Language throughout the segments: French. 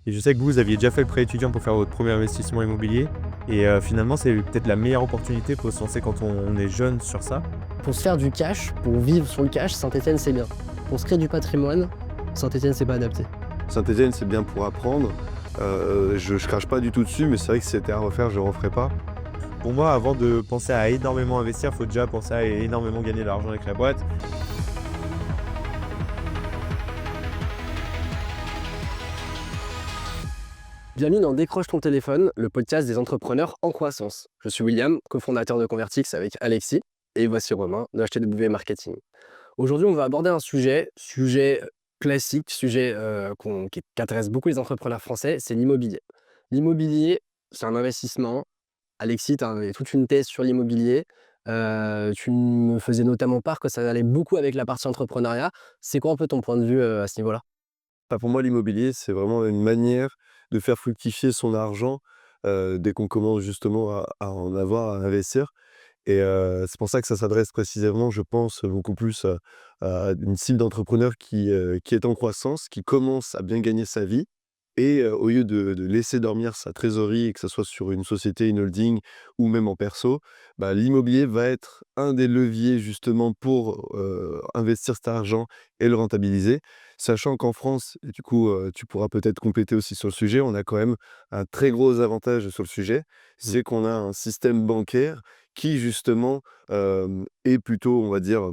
Et je sais que vous aviez déjà fait le prêt étudiant pour faire votre premier investissement immobilier. Et finalement, c'est peut-être la meilleure opportunité pour se lancer quand on est jeune sur ça. Pour se faire du cash, pour vivre sur le cash, Saint-Étienne c'est bien. Pour se créer du patrimoine, Saint-Étienne c'est pas adapté. Saint-Étienne, c'est bien pour apprendre. Je crache pas du tout dessus, mais c'est vrai que si c'était à refaire, je referais pas. Pour moi, avant de penser à énormément investir, il faut déjà penser à énormément gagner de l'argent avec la boîte. Bienvenue dans Décroche ton téléphone, le podcast des entrepreneurs en croissance. Je suis William, cofondateur de Convertix avec Alexis, et voici Romain de HTW Marketing. Aujourd'hui, on va aborder un sujet classique, qui intéresse beaucoup les entrepreneurs français, c'est l'immobilier. L'immobilier, c'est un investissement. Alexis, tu as toute une thèse sur l'immobilier. Tu me faisais notamment part que ça allait beaucoup avec la partie entrepreneuriat. C'est quoi un peu ton point de vue à ce niveau-là? Pour moi, l'immobilier, c'est vraiment une manière de faire fructifier son argent, dès qu'on commence justement à en avoir, à investir. Et c'est pour ça que ça s'adresse précisément, je pense, beaucoup plus à une cible d'entrepreneur qui est en croissance, qui commence à bien gagner sa vie et au lieu de laisser dormir sa trésorerie et que ça soit sur une société, une holding ou même en perso, l'immobilier va être un des leviers justement pour, investir cet argent et le rentabiliser. Sachant qu'en France et du coup, tu pourras peut-être compléter aussi sur le sujet, on a quand même un très gros avantage sur le sujet, Mmh. c'est qu'on a un système bancaire qui justement, est plutôt, on va dire,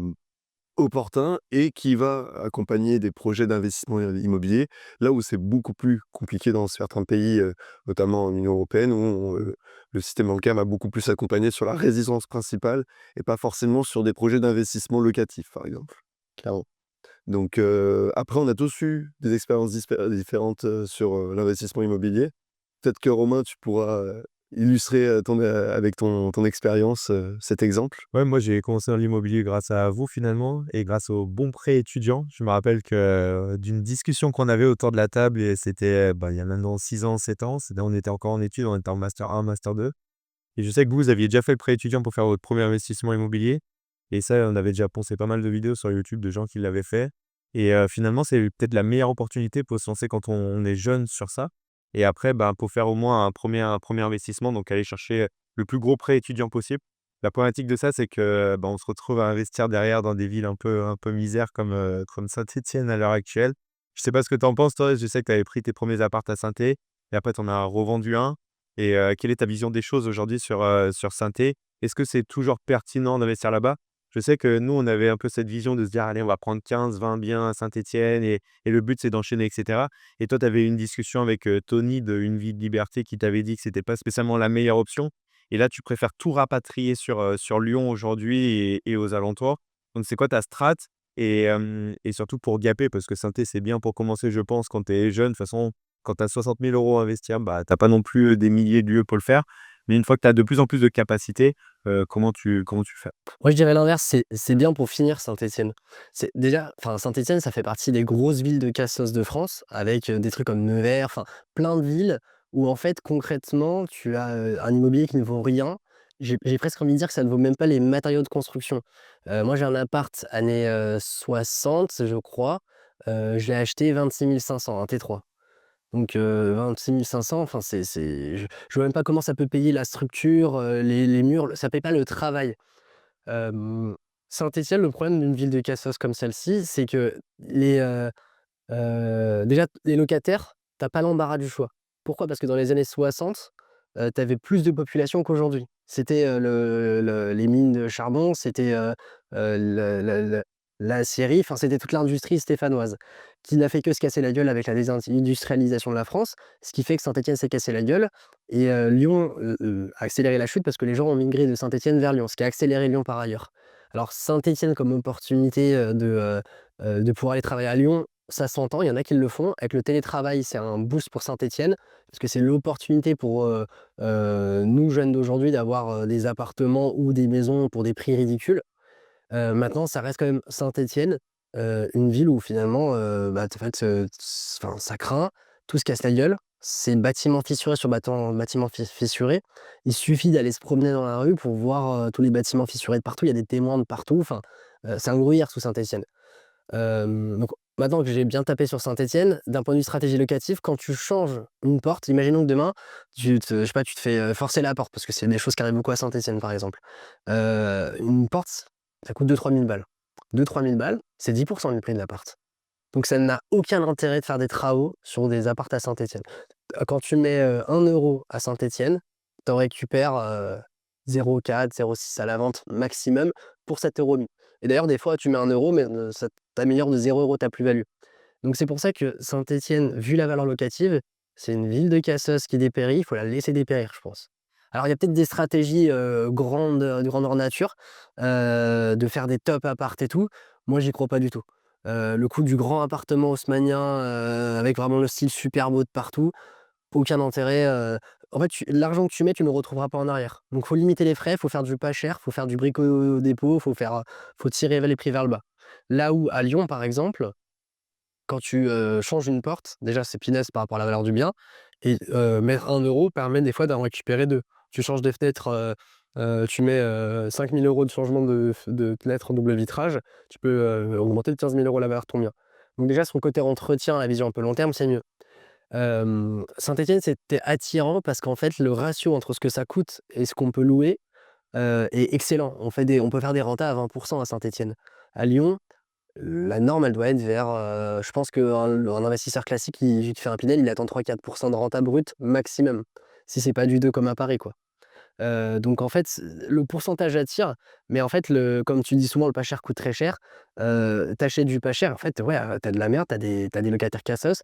opportun et qui va accompagner des projets d'investissement immobilier. Là où c'est beaucoup plus compliqué dans certains pays, notamment en Union européenne où le système bancaire va beaucoup plus accompagner sur la résidence principale et pas forcément sur des projets d'investissement locatif, par exemple. Clairement. Donc après on a tous eu des expériences différentes, sur, l'investissement immobilier. Peut-être que Romain, tu pourras, illustrer, avec ton expérience, cet exemple? Ouais, moi j'ai commencé dans l'immobilier grâce à vous finalement et grâce au bon prêt étudiant. Je me rappelle que d'une discussion qu'on avait autour de la table et c'était il y a maintenant 6 ans, 7 ans, on était encore en études, on était en master 1, master 2. Et je sais que vous aviez déjà fait le prêt étudiant pour faire votre premier investissement immobilier. Et ça, on avait déjà poncé pas mal de vidéos sur YouTube de gens qui l'avaient fait. Et finalement, c'est peut-être la meilleure opportunité pour se lancer quand on est jeune sur ça. Et après, pour faire au moins un premier investissement, donc aller chercher le plus gros prêt étudiant possible. La problématique de ça, c'est que on se retrouve à investir derrière dans des villes un peu misères comme Saint-Étienne à l'heure actuelle. Je sais pas ce que tu en penses, toi. Je sais que tu avais pris tes premiers apparts à Saint-Étienne et après tu en as revendu un. Et quelle est ta vision des choses aujourd'hui sur Saint-Étienne? Est-ce que c'est toujours pertinent d'investir là-bas? Je sais que nous, on avait un peu cette vision de se dire: «Allez, on va prendre 15-20 biens à Saint-Étienne et le but, c'est d'enchaîner et cetera». Et toi, tu avais eu une discussion avec, Tony de Une Vie de Liberté qui t'avait dit que c'était pas spécialement la meilleure option. Et là, tu préfères tout rapatrier sur Lyon aujourd'hui et aux alentours. Donc c'est quoi ta strat? Et surtout pour gaper, parce que Saint-Étienne, c'est bien pour commencer, je pense, quand tu es jeune. De toute façon, quand tu as 60 000 € à investir, tu as pas non plus, des milliers de lieux pour le faire. Mais une fois que tu as de plus en plus de capacités, comment tu fais? Moi, je dirais l'inverse, c'est bien pour finir Saint-Étienne. C'est déjà, enfin, Saint-Étienne, ça fait partie des grosses villes de cassos de France, avec des trucs comme Nevers, enfin, plein de villes où, en fait, concrètement, tu as un immobilier qui ne vaut rien. J'ai presque envie de dire que ça ne vaut même pas les matériaux de construction. Moi, j'ai un appart années 60, je crois. Je l'ai acheté 26 500, un T3. Donc 26 500, enfin, je vois même pas comment ça peut payer la structure, les murs, ça paye pas le travail. Hem, Saint-Étienne, le problème d'une ville de cassos comme celle-ci, c'est que déjà les locataires, tu as pas l'embarras du choix. Pourquoi? Parce que dans les années 60, tu avais plus de population qu'aujourd'hui. C'était, les mines de charbon, c'était, le l'acierie, enfin, c'était toute l'industrie stéphanoise qui n'a fait que se casser la gueule avec la désindustrialisation de la France, ce qui fait que Saint-Étienne s'est cassé la gueule et Lyon, a accéléré la chute parce que les gens ont migré de Saint-Étienne vers Lyon, ce qui a accéléré Lyon par ailleurs. Alors Saint-Étienne comme opportunité, de pouvoir aller travailler à Lyon, ça s'entend, il y en a qui le font. Avec le télétravail, c'est un boost pour Saint-Étienne, parce que c'est l'opportunité pour, nous jeunes d'aujourd'hui d'avoir, des appartements ou des maisons pour des prix ridicules. Maintenant, ça reste quand même Saint-Étienne, une ville où finalement, en fait, enfin, ça craint, tout se casse la gueule. C'est bâtiment fissuré sur bâtiment fissuré. Il suffit d'aller se promener dans la rue pour voir, tous les bâtiments fissurés de partout. Il y a des témoins de partout, enfin, c'est un gruyère sous Saint-Étienne. Donc Maintenant que j'ai bien tapé sur Saint-Étienne, d'un point de vue stratégie locative, quand tu changes une porte, imaginons que demain, je sais pas, tu te fais forcer la porte, parce que c'est des choses qui arrivent beaucoup à Saint-Étienne, par exemple. Une porte, ça coûte 2 000 à 3 000 balles. 2 000 à 3 000 balles, c'est 10% du prix de l'appart. Donc ça n'a aucun intérêt de faire des travaux sur des apparts à Saint-Étienne. Quand tu mets 1 euro à Saint-Étienne, tu en récupères 0,4, 0,6 à la vente maximum pour 7 € mis. Et d'ailleurs, des fois, tu mets 1 euro, mais ça t'améliore de 0 € ta plus-value. Donc c'est pour ça que Saint-Étienne, vu la valeur locative, c'est une ville de cassos qui dépérit, il faut la laisser dépérir, je pense. Alors il y a peut-être des stratégies de grandeur nature, de faire des top appart et tout. Moi, j'y crois pas du tout. Le coup du grand appartement haussmannien, avec vraiment le style super beau de partout, aucun intérêt. En fait, l'argent que tu mets, tu ne le retrouveras pas en arrière. Donc faut limiter les frais, faut faire du pas cher, faut faire du brico-dépôt, faut tirer les prix vers le bas. Là où à Lyon, par exemple, quand tu changes une porte, déjà c'est peanuts par rapport à la valeur du bien, et mettre 1 euro permet des fois d'en récupérer 2. Tu changes des fenêtres, tu mets 5 000 € de changement de fenêtre en double vitrage, tu peux augmenter de 15 000 € la valeur de ton bien. Donc déjà, son côté entretien, la vision un peu long terme, c'est mieux. Saint-Étienne, c'était attirant parce qu'en fait, le ratio entre ce que ça coûte et ce qu'on peut louer est excellent. On peut faire des rentas à 20% à Saint-Étienne. À Lyon, la norme, elle doit être vers, je pense qu'un investisseur classique, il te fait un Pinel, il attend 3-4% de renta brute maximum, si c'est pas du 2 comme à Paris, quoi. Donc en fait, le pourcentage attire, mais en fait, comme tu dis souvent, le pas cher coûte très cher. Tu du pas cher, en fait, ouais, tu de la merde, t'as des locataires cassos.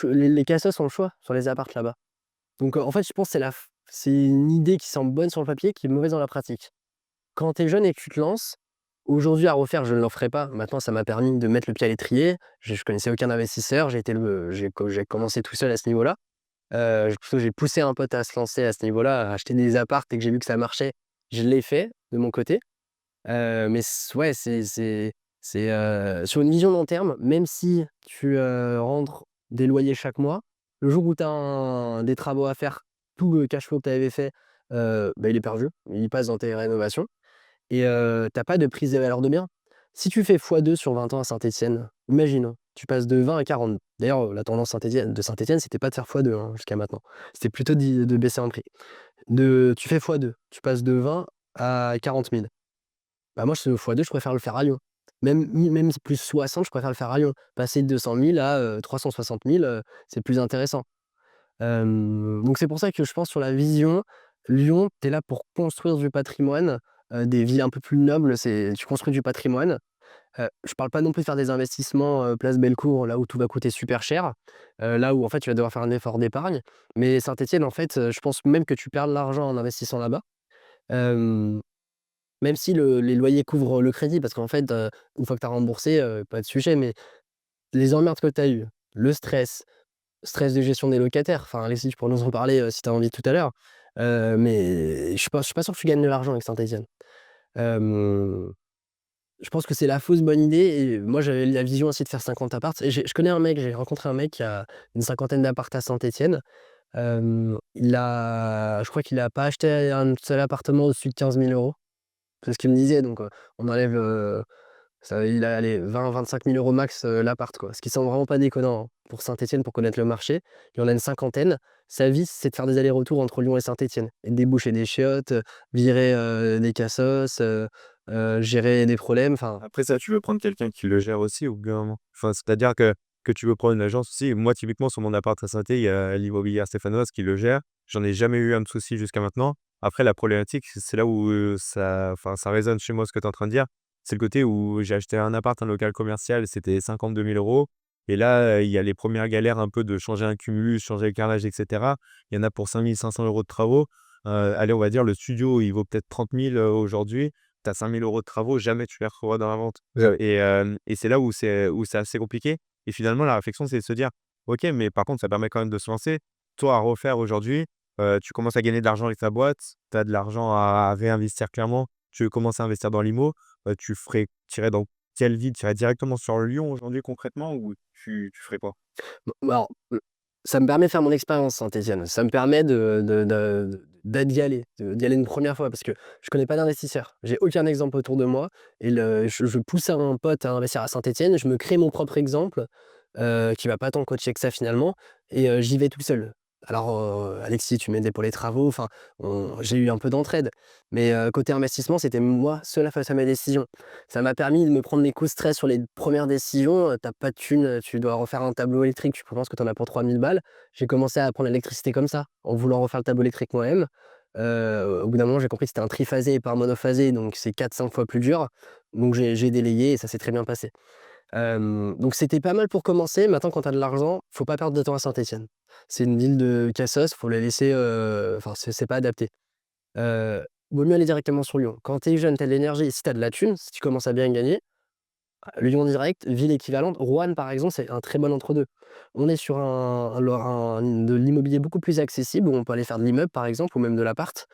Les cassos ont le choix sur les apparts là-bas. Donc en fait, je pense que c'est une idée qui semble bonne sur le papier, qui est mauvaise dans la pratique. Quand tu es jeune et que tu te lances, aujourd'hui à refaire, je ne le ferai pas. Maintenant, ça m'a permis de mettre le pied à l'étrier. Je connaissais aucun investisseur, j'ai commencé tout seul à ce niveau-là. Plutôt j'ai poussé un pote à se lancer à ce niveau-là, à acheter des apparts et que j'ai vu que ça marchait, je l'ai fait de mon côté. Mais ouais, sur une vision long terme, même si tu rentres des loyers chaque mois, le jour où tu as des travaux à faire, tout le cash flow que tu avais fait, bah, il est perdu, il passe dans tes rénovations. Et tu pas de prise de valeur de bien. Si tu fais fois 2 sur 20 ans à Saint-Étienne, imagine, hein, tu passes de 20 à 40. D'ailleurs, la tendance Saint-Étienne, c'était pas de faire x2, hein, jusqu'à maintenant. C'était plutôt de baisser en prix. Tu fais fois 2, tu passes de 20 à 40 000. Bah, moi, ce fois 2, je préfère le faire à Lyon. Même plus 60, je préfère le faire à Lyon. Passer de 200 000 à 360 000, c'est plus intéressant. Donc c'est pour ça que je pense sur la vision, Lyon, tu es là pour construire du patrimoine, des villes un peu plus nobles, tu construis du patrimoine. Je parle pas non plus de faire des investissements, place Bellecour, là où tout va coûter super cher, là où en fait tu vas devoir faire un effort d'épargne. Mais Saint-Étienne, en fait, je pense même que tu perds de l'argent en investissant là-bas. Hem, Même si les loyers couvrent le crédit, parce qu'en fait, une fois que tu as remboursé, pas de sujet, mais les emmerdes que tu as eues, le stress de gestion des locataires, enfin Alexis, tu pourras nous en parler, si tu as envie tout à l'heure. Mais je suis pas sûr que tu gagnes de l'argent avec Saint-Étienne. Hem, je pense que c'est la fausse bonne idée, et moi j'avais la vision aussi de faire 50 apparts, et je connais un mec, j'ai rencontré un mec qui a une cinquantaine d'apparts à Saint-Étienne. Je crois qu'il a pas acheté un seul appartement au-dessus de 15 000 €. C'est ce qu'il me disait, donc on enlève, il a allez 20-25 000 € max, l'appart, quoi. Ce qui semble vraiment pas déconnant, hein, pour Saint-Étienne, pour connaître le marché. Il en a une cinquantaine. Sa vie, c'est de faire des allers-retours entre Lyon et Saint-Étienne et de déboucher des chiottes, virer, des cassos, gérer des problèmes, enfin. Après ça, tu veux prendre quelqu'un qui le gère aussi au bout d'un moment. Enfin, c'est-à-dire que tu veux prendre une agence aussi. Moi, typiquement, sur mon appart à Saint-Étienne, il y a l'immobilière stéphanoise qui le gère. J'en ai jamais eu un de souci jusqu'à maintenant. Après, la problématique, c'est là où ça résonne chez moi ce que tu es en train de dire. C'est le côté où j'ai acheté un appart, un local commercial, c'était 52 000 €. Et là, il y a les premières galères un peu de changer un cumulus, changer le carrelage, etc. Il y en a pour 5 500 € de travaux. Allez, on va dire, le studio, il vaut peut-être 30 000 aujourd'hui. Tu as 5 000 € de travaux, jamais tu les retrouveras dans la vente. Ouais. Et c'est là où c'est assez compliqué. Et finalement, la réflexion, c'est de se dire: «OK, mais par contre, ça permet quand même de se lancer». Toi, à refaire aujourd'hui, tu commences à gagner de l'argent avec ta boîte, tu as de l'argent à réinvestir clairement, tu veux commencer à investir dans l'IMO, tu irais dans quelle ville? Tu irais directement sur Lyon aujourd'hui concrètement ou tu ferais quoi? Bon, alors, ça me permet de faire mon expérience Saint-Étienne. Ça me permet d'y aller, d'y aller une première fois parce que je connais pas d'investisseur. J'ai aucun exemple autour de moi et je pousse un pote à investir à Saint-Étienne, je me crée mon propre exemple, qui va pas tant coacher que ça finalement et j'y vais tout seul. Alors, Alexis, tu m'aidais pour les travaux, enfin, j'ai eu un peu d'entraide, mais côté investissement, c'était moi seul face à mes décisions. Ça m'a permis de me prendre les coups de stress sur les premières décisions, tu pas de thunes, tu dois refaire un tableau électrique, tu penses que tu en as pour 3000 balles. J'ai commencé à apprendre l'électricité comme ça, en voulant refaire le tableau électrique moi-même. Au bout d'un moment, j'ai compris que c'était un triphasé et pas un monophasé, donc c'est 4-5 fois plus dur. Donc j'ai délayé et ça s'est très bien passé. Donc c'était pas mal pour commencer. Maintenant, quand tu as de l'argent, faut pas perdre de temps à Saint-Étienne. C'est une ville de cassos, faut la laisser, enfin c'est pas adapté. Vaut mieux aller directement sur Lyon. Quand tu es jeune, tu as de l'énergie, si tu as de la thune, si tu commences à bien gagner, Lyon direct, ville équivalente. Roanne, par exemple, c'est un très bon entre-deux. On est sur de l'immobilier beaucoup plus accessible, où on peut aller faire de l'immeuble, par exemple, ou même de l'appart,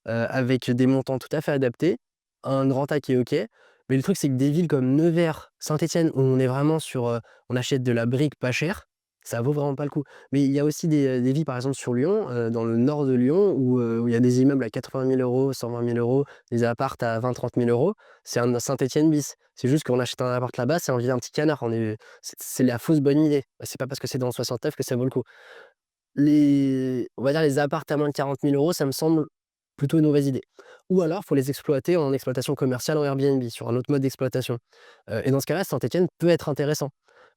avec des montants tout à fait adaptés, un grand A qui est OK. Mais le truc, c'est que des villes comme Nevers, Saint-Étienne, où on est vraiment sur, on achète de la brique pas chère, ça vaut vraiment pas le coup. Mais il y a aussi des villes, par exemple sur Lyon, dans le nord de Lyon, où il y a des immeubles à 80 000 €, 120 000 €, des apparts à 20 000 30 000 €. C'est un Saint-Étienne bis. C'est juste qu'on achète un appart là-bas, c'est un petit canard. C'est la fausse bonne idée. C'est pas parce que c'est dans le 69 que ça vaut le coup. On va dire les apparts à moins de 40 000 €, ça me semble plutôt une mauvaise idée. Ou alors, faut les exploiter en exploitation commerciale en Airbnb, sur un autre mode d'exploitation. Et dans ce cas-là, Saint-Étienne peut être intéressant.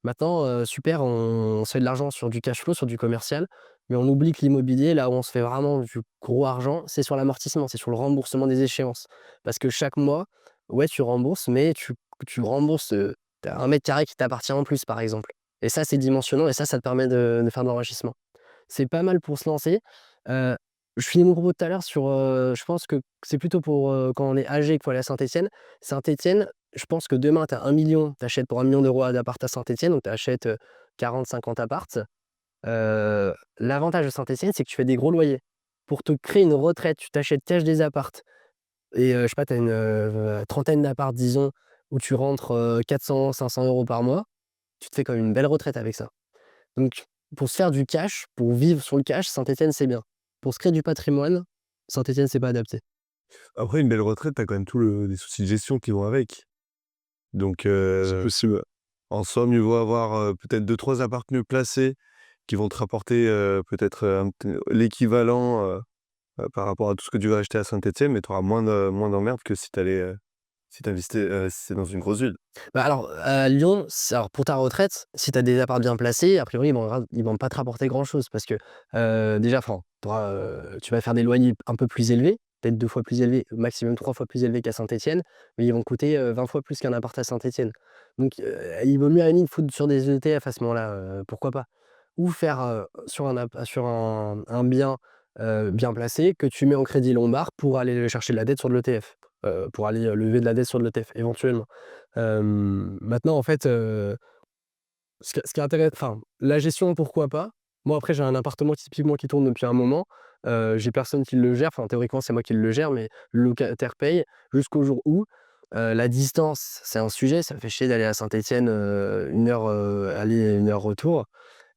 Maintenant, super, on se fait de l'argent sur du cash flow, sur du commercial, mais on oublie que l'immobilier, là où on se fait vraiment du gros argent, c'est sur l'amortissement, c'est sur le remboursement des échéances. Parce que chaque mois, ouais, tu rembourses, mais tu rembourses, tu 1 m² qui t'appartient en plus, par exemple. Et ça, c'est dimensionnant et ça te permet de faire de l'enrichissement. C'est pas mal pour se lancer. Heu, je finis mon propos tout à l'heure sur, je pense que c'est plutôt pour, quand on est âgé qu'il faut aller à Saint-Étienne. Saint-Étienne, je pense que demain tu as 1 000 000, tu achètes pour 1 million d'euros d'appart à Saint-Étienne, donc tu achètes, 40-50 apparts. L'avantage de Saint-Étienne, c'est que tu fais des gros loyers. Pour te créer une retraite, tu t'achètes cash des apparts et je sais pas, tu as une, trentaine d'apparts disons, où tu rentres, 400-500 € par mois, tu te fais quand même une belle retraite avec ça. Donc, pour se faire du cash, pour vivre sur le cash, Saint-Étienne, c'est bien. Pour se créer du patrimoine, Saint-Étienne, c'est pas adapté. Après une belle retraite, tu as quand même les soucis de gestion qui vont avec. Donc C'est possible. en soi, mieux vaut avoir, peut-être deux trois apparts mieux placés qui vont te rapporter, peut-être, l'équivalent, par rapport à tout ce que tu vas acheter à Saint-Étienne, mais tu auras moins d'emmerdes que si tu allais, si tu si c'est dans une grosse ville. Bah, alors, à Lyon, alors pour ta retraite, si tu as des apparts bien placés, a priori, ils vont pas te rapporter grand-chose parce que, déjà, enfin, tu vas faire des loyers un peu plus élevés, peut-être 2 fois plus élevés, maximum 3 fois plus élevés qu'à Saint-Étienne, mais ils vont coûter, 20 fois plus qu'un appart à Saint-Étienne. Donc, il vaut mieux à la limite foutre sur des ETF à ce moment-là, pourquoi pas? Ou faire, sur un bien, bien placé que tu mets en crédit lombard pour aller chercher de la dette sur de l'ETF, pour aller, lever de la dette sur de l'ETF éventuellement. Maintenant en fait, ce qui est intéressant, enfin, la gestion pourquoi pas. Moi après j'ai un appartement typiquement qui tourne depuis un moment, j'ai personne qui le gère, enfin théoriquement c'est moi qui le gère, mais le locataire paye jusqu'au jour où, la distance c'est un sujet, ça me fait chier d'aller à Saint-Étienne, 1 heure, aller, 1 heure retour.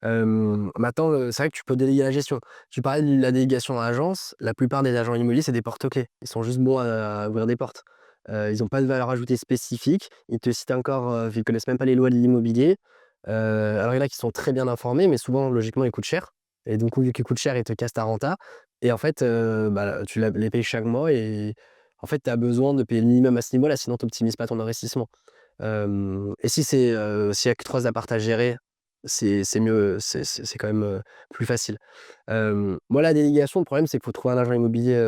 Maintenant, c'est vrai que tu peux déléguer la gestion. Tu parlais de la délégation à agence, la plupart des agents immobiliers, c'est des porte-clés. Ils sont juste bons à ouvrir des portes. Ils ont pas de valeur ajoutée spécifique. Ils te citent encore, ils connaissent même pas les lois de l'immobilier. Alors il y en a qui sont très bien informés, mais souvent, logiquement, ils coûtent cher et donc vu qu'ils coûtent cher, ils te cassent ta renta et en fait, bah, tu les payes chaque mois et en fait, tu as besoin de payer le minimum à ce niveau-là, sinon tu optimises pas ton investissement. Et si s'il y a que 3 apparts à gérer, c'est mieux, c'est quand même, plus facile. Moi, la délégation, le problème, c'est qu'il faut trouver un agent immobilier,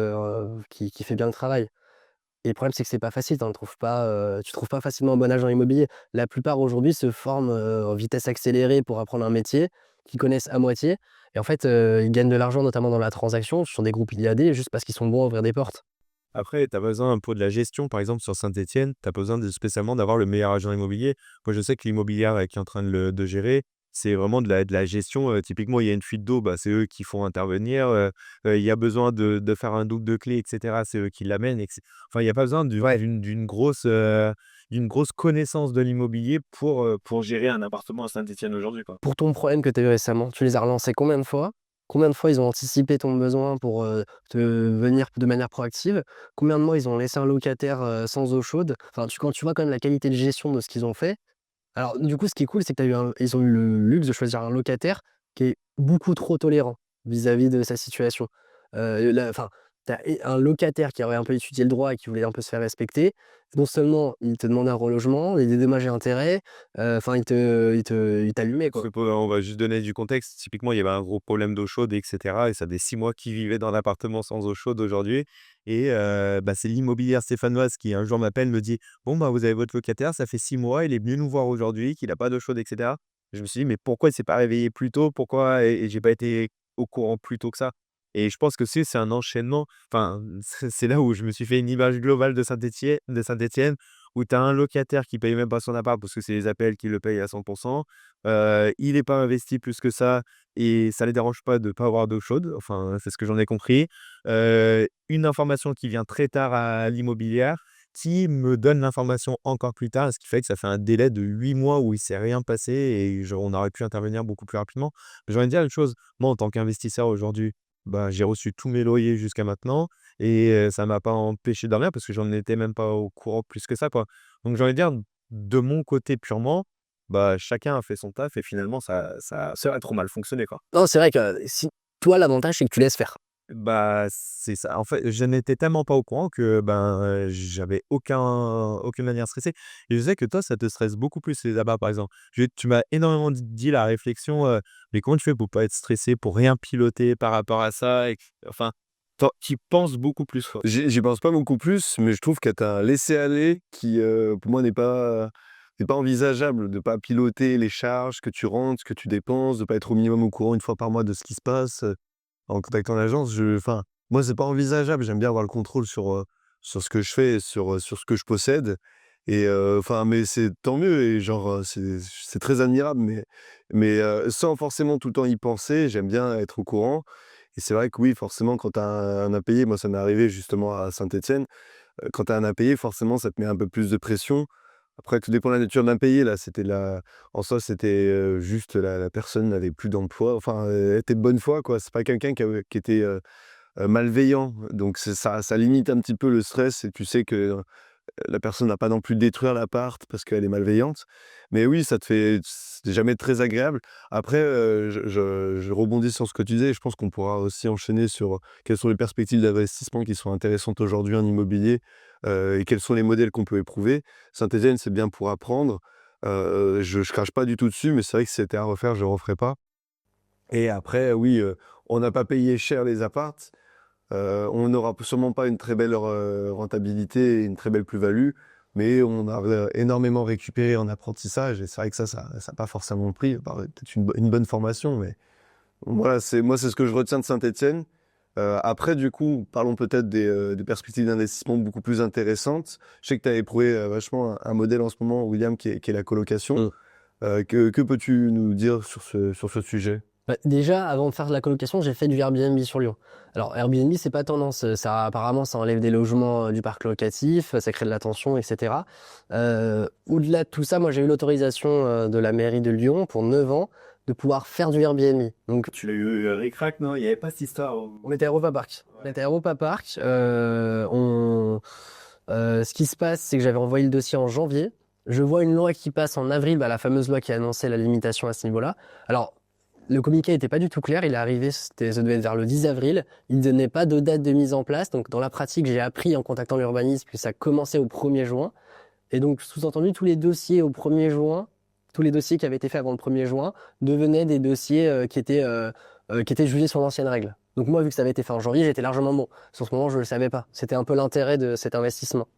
qui fait bien le travail et le problème, c'est que c'est pas facile, tu trouves pas facilement un bon agent immobilier. La plupart aujourd'hui se forment, en vitesse accélérée pour apprendre un métier, qu'ils connaissent à moitié et en fait, ils gagnent de l'argent notamment dans la transaction sur des groupes IAD juste parce qu'ils sont bons à ouvrir des portes. Après, tu as besoin pour de la gestion, par exemple sur Saint-Étienne, tu as besoin spécialement d'avoir le meilleur agent immobilier. Moi, je sais que l'immobilière qui est en train de gérer, c'est vraiment de la gestion. Typiquement, il y a une fuite d'eau, bah, c'est eux qui font intervenir. Il y a besoin de faire un double de clé, etc. C'est eux qui l'amènent. Enfin, il n'y a pas besoin d'une grosse connaissance de l'immobilier pour gérer un appartement à Saint-Étienne aujourd'hui, quoi. Pour ton problème que tu as eu récemment, tu les as relancés combien de fois? Combien de fois ils ont anticipé ton besoin pour, te venir de manière proactive? Combien de mois ils ont laissé un locataire, sans eau chaude? Enfin, quand tu vois quand même la qualité de gestion de ce qu'ils ont fait. Alors du coup, ce qui est cool, c'est que ils ont eu le luxe de choisir un locataire qui est beaucoup trop tolérant vis-à-vis de sa situation. Là enfin, tu as un locataire qui aurait un peu étudié le droit et qui voulait un peu se faire respecter. Non seulement il te demandait un relogement, des dédommages et intérêts, enfin il t'allumait Parce quoi. que on va juste donner du contexte. Typiquement, il y avait un gros problème d'eau chaude et cetera et ça fait 6 mois qu'il vivait dans l'appartement sans eau chaude aujourd'hui et c'est l'immobilière stéphanoise qui un jour m'appelle, me dit: «Bon, bah, vous avez votre locataire, ça fait 6 mois, il est venu nous voir aujourd'hui, qu'il a pas d'eau chaude et cetera». Je me suis dit: «Mais pourquoi il s'est pas réveillé plus tôt? Pourquoi?» Et j'ai pas été au courant plus tôt que ça et je pense que c'est un enchaînement. Enfin, c'est là où je me suis fait une image globale de Saint-Étienne, où tu as un locataire qui paye même pas son appart parce que c'est les appels qui le payent à 100. Il est pas investi plus que ça et ça les dérange pas de pas avoir d'eau chaude, enfin, c'est ce que j'en ai compris. Une information qui vient très tard à l'immobilière, qui me donne l'information encore plus tard, ce qui fait que ça fait un délai de 8 mois où il s'est rien passé et genre on aurait pu intervenir beaucoup plus rapidement. Mais j'ai envie de dire une chose, moi en tant qu'investisseur aujourd'hui, bah, j'ai reçu tous mes loyers jusqu'à maintenant et ça m'a pas empêché de dormir parce que j'en étais même pas au courant plus que ça, quoi. Donc j'ai envie de dire, de mon côté purement, bah, chacun a fait son taf et finalement ça a trop mal fonctionné, quoi. Non, c'est vrai que si toi l'avantage c'est que tu laisses faire. Bah, c'est ça. En fait, je n'étais tellement pas au courant que, j'avais aucune manière stressée et je sais que toi, ça te stresse beaucoup plus les abats, par exemple. Tu m'as énormément dit la réflexion, mais comment tu fais pour pas être stressé, pour rien piloter par rapport à ça et enfin, tu y penses beaucoup plus, quoi. J'y pense pas beaucoup plus, mais je trouve que tu as un laisser-aller qui, pour moi n'est pas envisageable, de pas piloter les charges que tu rentres, ce que tu dépenses, de pas être au minimum au courant une fois par mois de ce qui se passe, en contactant l'agence. Enfin, moi, c'est pas envisageable. J'aime bien avoir le contrôle sur ce que je fais et sur ce que je possède et enfin, mais c'est tant mieux et genre, c'est très admirable, mais sans forcément tout le temps y penser, j'aime bien être au courant et c'est vrai que oui, forcément, quand tu as un impayé, moi, ça m'est arrivé justement à Saint-Étienne, quand tu as un impayé, forcément, ça te met un peu plus de pression. Après, tout dépend de la nature de l'impayé, là, en soi, c'était, juste la personne n'avait plus d'emploi, enfin, elle était de bonne foi, quoi. C'est pas quelqu'un qui était, malveillant, donc ça limite un petit peu le stress et tu sais que la personne n'a pas non plus détruire l'appart parce qu'elle est malveillante. Mais oui, c'est jamais très agréable. Après, je rebondis sur ce que tu disais et je pense qu'on pourra aussi enchaîner sur, quelles sont les perspectives d'investissement qui sont intéressantes aujourd'hui en immobilier, et quels sont les modèles qu'on peut éprouver. Saint-Étienne, c'est bien pour apprendre. Je crache pas du tout dessus, mais c'est vrai que si c'était à refaire, je referais pas. Et après, oui, on n'a pas payé cher les apparts. On n'aura sûrement pas une très belle rentabilité et une très belle plus-value, mais on a énormément récupéré en apprentissage et c'est vrai que ça a pas forcément de prix, à part peut-être une bonne formation, mais voilà, c'est ce que je retiens de Saint-Étienne. Après du coup, parlons peut-être des perspectives d'investissement beaucoup plus intéressantes. Je sais que tu as éprouvé, vachement un modèle en ce moment, William, qui est la colocation. Mmh. Que peux-tu nous dire sur ce sujet? Bah, déjà, avant de faire de la colocation, j'ai fait du Airbnb sur Lyon. Alors Airbnb, c'est pas tendance, ça apparemment, ça enlève des logements, du parc locatif, ça crée de la tension et cetera. Au-delà de tout ça, moi, j'ai eu l'autorisation, de la mairie de Lyon pour 9 ans de pouvoir faire du Airbnb. Donc Tu l'as eu, ric-rac, non? Il y avait pas cette histoire où on était à Europa Park. On était à Europa Park, ce qui se passe, c'est que j'avais envoyé le dossier en janvier. Je vois une loi qui passe en avril, bah, la fameuse loi qui annonçait la limitation à ce niveau-là. Alors le communiqué n'était pas du tout clair, il est arrivé, ça devait être vers le 10 avril, il ne donnait pas de date de mise en place, donc dans la pratique, j'ai appris en contactant l'urbanisme que ça commençait au 1er juin, et donc sous-entendu, tous les dossiers au 1er juin, tous les dossiers qui avaient été faits avant le 1er juin, devenaient des dossiers qui étaient jugés sur l'ancienne règle. Donc moi, vu que ça avait été fait en janvier, j'étais largement bon. Sur ce moment, je ne le savais pas. C'était un peu l'intérêt de cet investissement.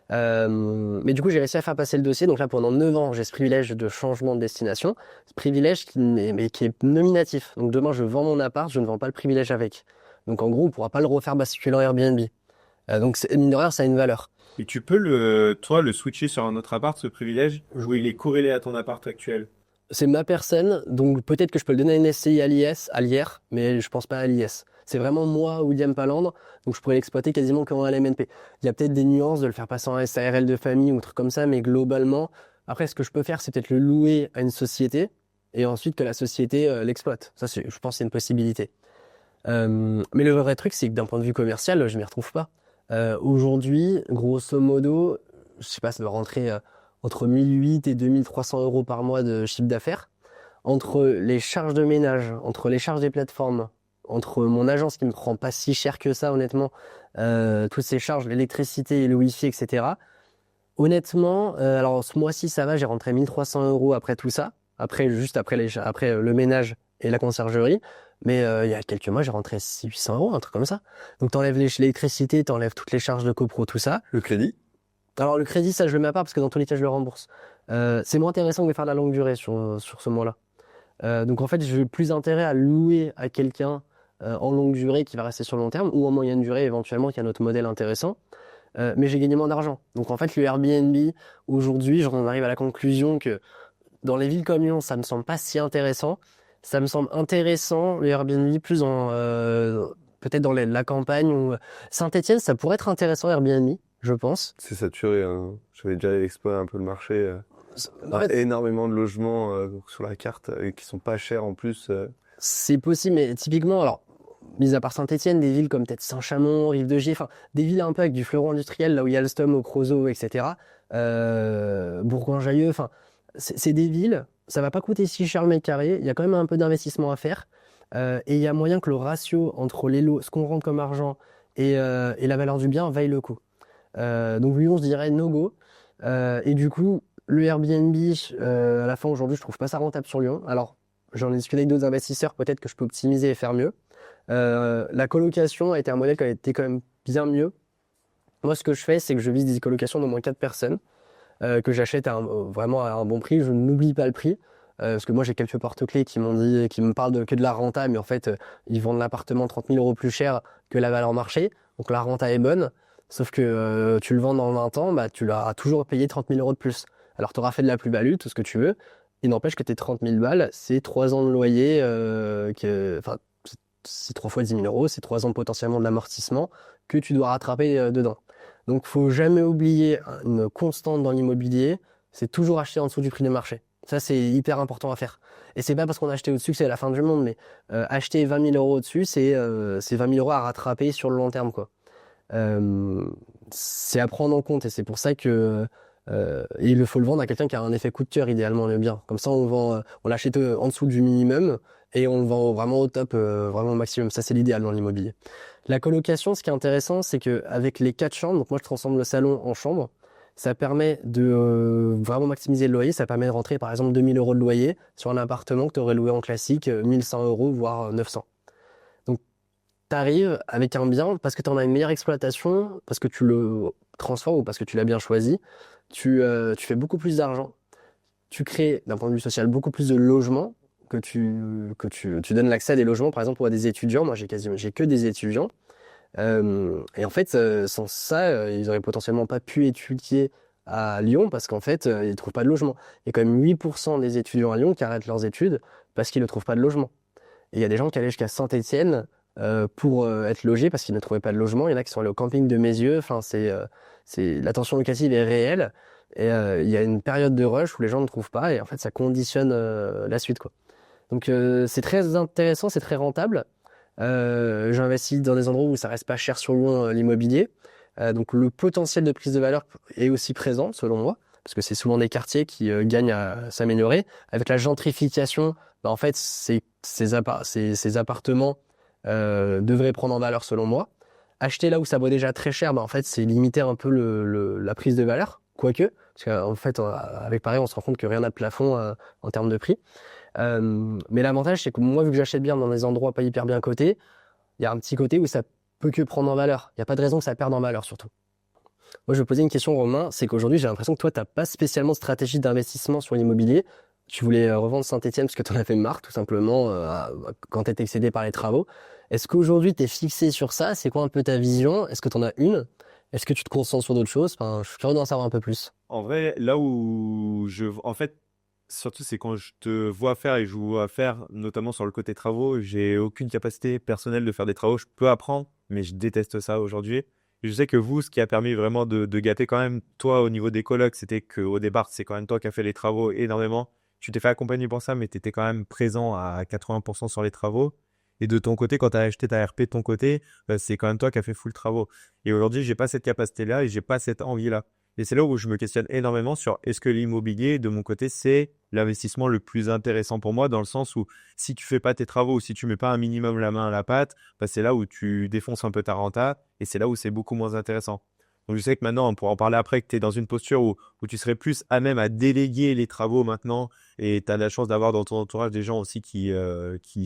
Mais du coup, j'ai réussi à faire passer le dossier. Donc là, pendant 9 ans, j'ai ce privilège de changement de destination. Ce privilège qui est nominatif. Donc demain, je vends mon appart, je ne vends pas le privilège avec. Donc en gros, on ne pourra pas le refaire basculer en Airbnb. Donc mine de rien, ça a une valeur. et tu peux toi, le switcher sur un autre appart, ce privilège, où il est corrélé à ton appart actuel? C'est ma personne, donc peut-être que je peux le donner à une SCI à l'IR, mais je pense pas à l'IS. C'est vraiment moi, William Palandre, donc je pourrais l'exploiter quasiment qu'en LMNP. Il y a peut-être des nuances de le faire passer en SARL de famille ou un truc comme ça, mais globalement, après, ce que je peux faire, c'est peut-être le louer à une société et ensuite que la société l'exploite. Ça, je pense que c'est une possibilité. Mais le vrai truc, c'est que d'un point de vue commercial, je m'y retrouve pas. Aujourd'hui, grosso modo, je sais pas, ça doit rentrer entre 1 800 et 2 300 € par mois de chiffre d'affaires. Entre les charges de ménage, entre les charges des plateformes, entre mon agence qui me prend pas si cher que ça, honnêtement, toutes ces charges, l'électricité, le wifi, etc. Honnêtement, alors ce mois-ci, ça va, j'ai rentré 1 300 € après tout ça, juste après, après le ménage et la conciergerie. Mais il y a quelques mois, j'ai rentré 600 800 €, un truc comme ça. Donc t'enlèves l'électricité, t'enlèves toutes les charges de copro, tout ça. Le crédit? Alors le crédit, ça je le mets à part parce que dans tous les cas, je le rembourse. C'est moins intéressant que de faire de la longue durée sur ce mois-là. Donc en fait, j'ai plus intérêt à louer à quelqu'un en longue durée qui va rester sur le long terme ou en moyenne durée éventuellement qui a un autre modèle intéressant. Mais j'ai gagné moins d'argent. Donc en fait, le Airbnb, aujourd'hui, j'en arrive à la conclusion que dans les villes comme Lyon, ça me semble pas si intéressant. Ça me semble intéressant, le Airbnb, plus peut-être dans la campagne ou Saint-Étienne, ça pourrait être intéressant, Airbnb, je pense. C'est saturé, hein. J'avais déjà exploré un peu le marché. En fait, Énormément de logements sur la carte qui sont pas chers en plus. c'est possible, mais typiquement, alors, mis à part Saint-Étienne, des villes comme peut-être Saint-Chamond, Rive-de-Gier, enfin, des villes un peu avec du fleuron industriel, là où il y a Alstom, au Creusot, etc. Bourgoin-Jallieu, enfin, c'est des villes, ça va pas coûter si cher le mètre carré, il y a quand même un peu d'investissement à faire, et il y a moyen que le ratio entre les lots, ce qu'on rentre comme argent, et la valeur du bien vaille le coup. Donc Lyon, je dirais no go. Et du coup, le Airbnb, à la fin aujourd'hui, je trouve pas ça rentable sur Lyon. Alors, j'en ai discuté avec d'autres investisseurs, peut-être que je peux optimiser et faire mieux. La colocation a été un modèle qui a été quand même bien mieux. Moi, ce que je fais, c'est que je vise des colocations d'au moins 4 personnes, que j'achète vraiment à un bon prix. Je n'oublie pas le prix. Parce que moi, j'ai quelques porte-clés qui m'ont dit, qui me parlent que de la renta, mais en fait, ils vendent l'appartement 30 000 € plus cher que la valeur marché. Donc la renta est bonne. Sauf que tu le vends dans 20 ans, bah, tu l'auras toujours payé 30 000 € de plus. Alors, tu auras fait de la plus-value, tout ce que tu veux. Il n'empêche que tes 30 000 balles, c'est 3 ans de loyer, enfin, c'est 3 fois 10 000 €, c'est 3 ans potentiellement de l'amortissement que tu dois rattraper dedans. Donc, faut jamais oublier une constante dans l'immobilier, c'est toujours acheter en dessous du prix du marché. Ça, c'est hyper important à faire. Et c'est pas parce qu'on a acheté au-dessus que c'est la fin du monde, mais acheter 20 000 € au-dessus, c'est 20 000 € à rattraper sur le long terme, quoi. C'est à prendre en compte et c'est pour ça que il faut le vendre à quelqu'un qui a un effet coup de cœur idéalement le bien. Comme ça on vend, on l'achète en dessous du minimum et on le vend vraiment au top, vraiment au maximum. Ça c'est l'idéal dans l'immobilier. La colocation, ce qui est intéressant, c'est que avec les 4 chambres, donc moi je transforme le salon en chambre, ça permet de vraiment maximiser le loyer. Ça permet de rentrer par exemple 2 000 € de loyer sur un appartement que tu aurais loué en classique 1 100 € voire 900. Donc t'arrives avec un bien parce que tu en as une meilleure exploitation, parce que tu le transformes ou parce que tu l'as bien choisi, tu fais beaucoup plus d'argent, tu crées d'un point de vue social beaucoup plus de logements, tu donnes l'accès à des logements par exemple pour des étudiants. Moi j'ai que des étudiants. Et en fait sans ça ils auraient potentiellement pas pu étudier à Lyon parce qu'en fait ils trouvent pas de logement. Il y a quand même 8% des étudiants à Lyon qui arrêtent leurs études parce qu'ils ne trouvent pas de logement. Et il y a des gens qui allaient jusqu'à Saint-Étienne pour être logés parce qu'ils ne trouvaient pas de logement. Il y en a qui sont allés au camping de Mézieux. Enfin, la tension locative est réelle. Et il y a une période de rush où les gens ne trouvent pas. Et en fait, ça conditionne la suite, quoi. Donc, c'est très intéressant, c'est très rentable. J'investis dans des endroits où ça reste pas cher sur Lyon, l'immobilier. Donc, le potentiel de prise de valeur est aussi présent, selon moi, parce que c'est souvent des quartiers qui gagnent à s'améliorer. Avec la gentrification, bah, en fait, ces appartements devraient prendre en valeur selon moi. Acheter là où ça vaut déjà très cher, bah, en fait, c'est limiter un peu la prise de valeur, quoique, parce qu'en fait, avec Paris, on se rend compte que rien n'a de plafond en termes de prix. Mais l'avantage, c'est que moi, vu que j'achète bien dans des endroits pas hyper bien cotés, il y a un petit côté où ça peut que prendre en valeur. Il n'y a pas de raison que ça perde en valeur, surtout. Moi, je vais poser une question, Romain, c'est qu'aujourd'hui, j'ai l'impression que toi, tu n'as pas spécialement de stratégie d'investissement sur l'immobilier. Tu voulais revendre Saint-Étienne parce que tu en avais marre, tout simplement, quand tu étais excédé par les travaux. Est-ce qu'aujourd'hui, tu es fixé sur ça? C'est quoi un peu ta vision? Est-ce que tu en as une? Est-ce que tu te concentres sur d'autres choses? Enfin, je suis curieux d'en savoir un peu plus. En vrai, là où en fait, surtout c'est quand je te vois faire et je vous vois faire, notamment sur le côté travaux, j'ai aucune capacité personnelle de faire des travaux. Je peux apprendre, mais je déteste ça aujourd'hui. Je sais que vous, ce qui a permis vraiment de gâter quand même, toi, au niveau des colocs, c'était qu'au départ, c'est quand même toi qui as fait les travaux énormément. Tu t'es fait accompagner pour ça, mais tu étais quand même présent à 80% sur les travaux. Et de ton côté, quand tu as acheté ta RP de ton côté, c'est quand même toi qui as fait full travaux. Et aujourd'hui, j'ai pas cette capacité-là et j'ai pas cette envie-là. Et c'est là où je me questionne énormément sur est-ce que l'immobilier, de mon côté, c'est l'investissement le plus intéressant pour moi, dans le sens où si tu fais pas tes travaux ou si tu mets pas un minimum la main à la pâte, bah, c'est là où tu défonces un peu ta renta et c'est là où c'est beaucoup moins intéressant. Donc je sais que maintenant, on pourra en parler après, que tu es dans une posture où tu serais plus à même à déléguer les travaux maintenant et tu as la chance d'avoir dans ton entourage des gens aussi qui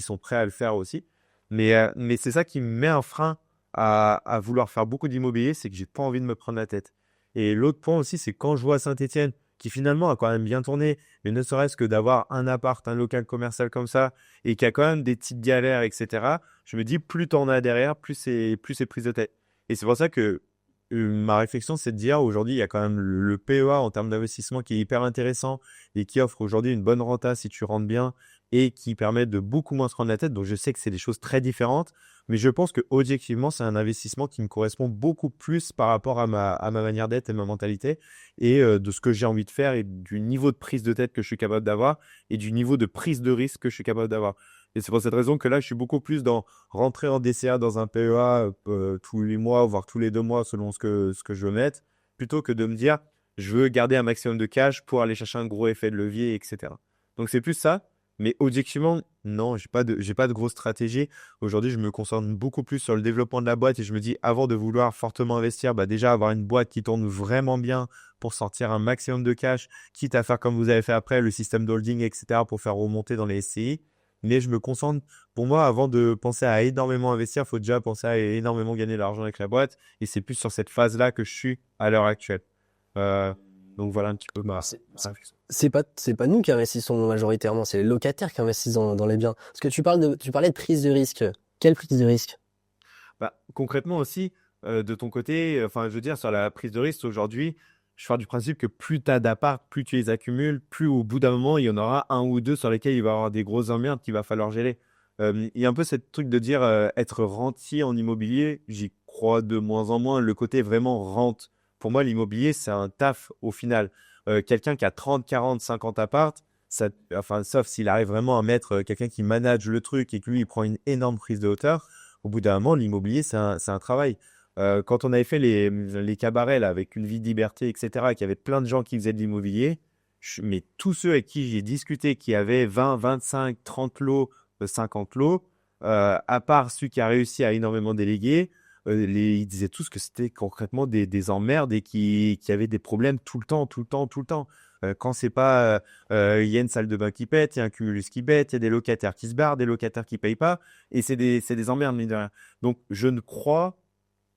sont prêts à le faire aussi. Mais c'est ça qui me met un frein à vouloir faire beaucoup d'immobilier, c'est que j'ai pas envie de me prendre la tête. Et l'autre point aussi, c'est quand je vois Saint-Étienne, qui finalement a quand même bien tourné, mais ne serait-ce que d'avoir un appart, un local commercial comme ça, et qui a quand même des petites galères, etc., je me dis, plus t'en as derrière, plus c'est prise de tête. Et c'est pour ça que ma réflexion, c'est de dire, aujourd'hui, il y a quand même le PEA en termes d'investissement qui est hyper intéressant et qui offre aujourd'hui une bonne renta si tu rentres bien et qui permet de beaucoup moins se prendre la tête. Donc, je sais que c'est des choses très différentes, mais je pense que objectivement, c'est un investissement qui me correspond beaucoup plus par rapport à ma manière d'être et ma mentalité et de ce que j'ai envie de faire et du niveau de prise de tête que je suis capable d'avoir et du niveau de prise de risque que je suis capable d'avoir. Et c'est pour cette raison que là, je suis beaucoup plus dans rentrer en DCA dans un PEA tous les mois, voire tous les 2 mois, selon ce que je veux mettre, plutôt que de me dire, je veux garder un maximum de cash pour aller chercher un gros effet de levier, etc. Donc, c'est plus ça. Mais objectivement, non, j'ai pas de grosse stratégie. Aujourd'hui, je me concentre beaucoup plus sur le développement de la boîte et je me dis, avant de vouloir fortement investir, bah déjà avoir une boîte qui tourne vraiment bien pour sortir un maximum de cash, quitte à faire comme vous avez fait après, le système d'holding, etc., pour faire remonter dans les SCI. Mais je me concentre, pour moi, avant de penser à énormément investir, il faut déjà penser à énormément gagner de l'argent avec la boîte. Et c'est plus sur cette phase-là que je suis à l'heure actuelle. Euh, donc voilà un petit peu ma C'est réflexion. c'est pas nous qui investissons majoritairement, c'est les locataires qui investissent dans les biens. Parce que tu parlais de prise de risque. Quelle prise de risque? Bah, concrètement aussi, de ton côté, enfin, je veux dire, sur la prise de risque aujourd'hui, je pars du principe que plus tu as d'appart, plus tu les accumules, plus au bout d'un moment, il y en aura un ou deux sur lesquels il va y avoir des grosses emmerdes qu'il va falloir gérer. Il y a un peu ce truc de dire être rentier en immobilier, j'y crois de moins en moins. Le côté vraiment rente. Pour moi, l'immobilier, c'est un taf au final. Quelqu'un qui a 30, 40, 50 apparts, ça, enfin, sauf s'il arrive vraiment à mettre quelqu'un qui manage le truc et que lui, il prend une énorme prise de hauteur, au bout d'un moment, l'immobilier, c'est un travail. Quand on avait fait les cabarets là, avec une vie de liberté, etc., qu'il y avait plein de gens qui faisaient de l'immobilier, mais tous ceux avec qui j'ai discuté, qui avaient 20, 25, 30 lots, 50 lots, à part celui qui a réussi à énormément déléguer, ils disaient tous que c'était concrètement des emmerdes et qui avaient des problèmes tout le temps, tout le temps, tout le temps. Quand c'est pas, il y a une salle de bain qui pète, il y a un cumulus qui pète, il y a des locataires qui se barrent, des locataires qui payent pas, et c'est des emmerdes, mine de rien. Donc, je ne crois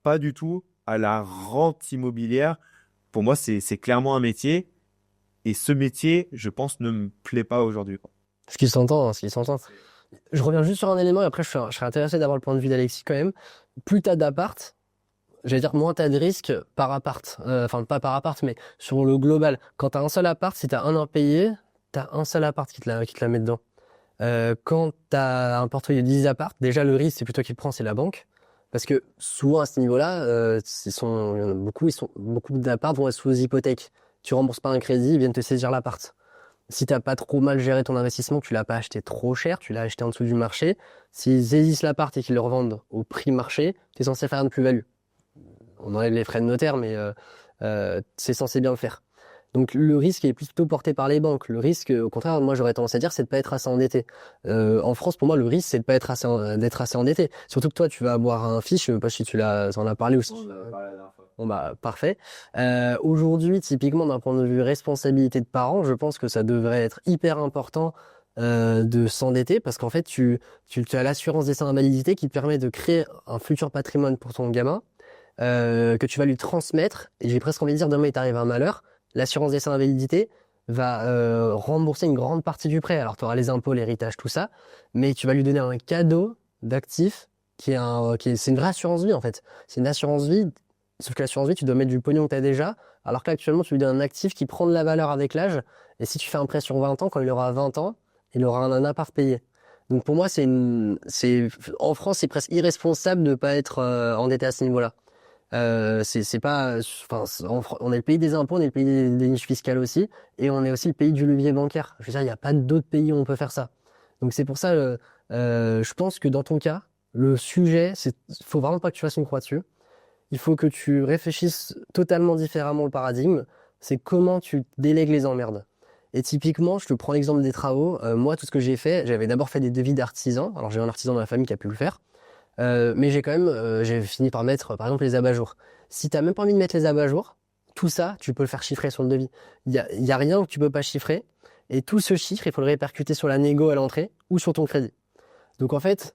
pas du tout à la rente immobilière. Pour moi, c'est clairement un métier, et ce métier, je pense, ne me plaît pas aujourd'hui, quoi. Ce qui s'entend, hein, ce qui s'entend. Je reviens juste sur un élément et après je serais intéressé d'avoir le point de vue d'Alexis quand même. Plus t'as d'appart, j'allais dire moins t'as de risques par appart. Enfin, pas par appart, mais sur le global. Quand t'as un seul appart, si t'as un impayé, t'as un seul appart qui te la met dedans. Quand t'as un portefeuille de 10 apparts, déjà le risque, c'est plutôt qui le prend, c'est la banque. Parce que souvent à ce niveau-là, il y en a beaucoup, beaucoup d'apparts vont être sous hypothèque. Tu rembourses pas un crédit, ils viennent te saisir l'appart. Si t'as pas trop mal géré ton investissement, que tu l'as pas acheté trop cher, tu l'as acheté en dessous du marché, s'ils saisissent l'appart et qu'ils le revendent au prix marché, t'es censé faire une plus-value. On enlève les frais de notaire, mais c'est censé bien le faire. Donc le risque est plutôt porté par les banques. Le risque, au contraire, moi j'aurais tendance à dire, c'est de pas être assez endetté. En France, pour moi, le risque, c'est de pas être d'être assez endetté. Surtout que toi, tu vas avoir un fils, je sais pas si t'en as parlé ou si. On en a parlé la dernière fois. Bon bah parfait. Aujourd'hui, typiquement d'un point de vue responsabilité de parents, je pense que ça devrait être hyper important de s'endetter parce qu'en fait, tu as l'assurance décès invalidité qui te permet de créer un futur patrimoine pour ton gamin que tu vas lui transmettre. Et j'ai presque envie de dire, demain il t'arrive un malheur, l'assurance décès invalidité va rembourser une grande partie du prêt. Alors tu auras les impôts, l'héritage, tout ça, mais tu vas lui donner un cadeau d'actifs c'est une vraie assurance vie en fait. C'est une assurance vie, sauf que l'assurance vie, tu dois mettre du pognon que tu as déjà, alors que là, actuellement, tu lui donnes un actif qui prend de la valeur avec l'âge. Et si tu fais un prêt sur 20 ans, quand il aura 20 ans, il aura un appart payé. Donc pour moi, en France, c'est presque irresponsable de ne pas être endetté à ce niveau-là. C'est pas, enfin, on est le pays des impôts, on est le pays des niches fiscales aussi, et on est aussi le pays du levier bancaire. Je veux dire, il n'y a pas d'autres pays où on peut faire ça. Donc c'est pour ça, Je pense que dans ton cas, le sujet, faut vraiment pas que tu fasses une croix dessus. Il faut que tu réfléchisses totalement différemment le paradigme. C'est comment tu délègues les emmerdes. Et typiquement, je te prends l'exemple des travaux. Moi, tout ce que j'ai fait, j'avais d'abord fait des devis d'artisans. Alors, j'ai un artisan dans la famille qui a pu le faire. Mais j'ai fini par mettre, par exemple, les abat-jours. Si tu n'as même pas envie de mettre les abat-jours, tout ça, tu peux le faire chiffrer sur le devis. Il y a rien que tu peux pas chiffrer. Et tout ce chiffre, il faut le répercuter sur la négo à l'entrée ou sur ton crédit. Donc, en fait,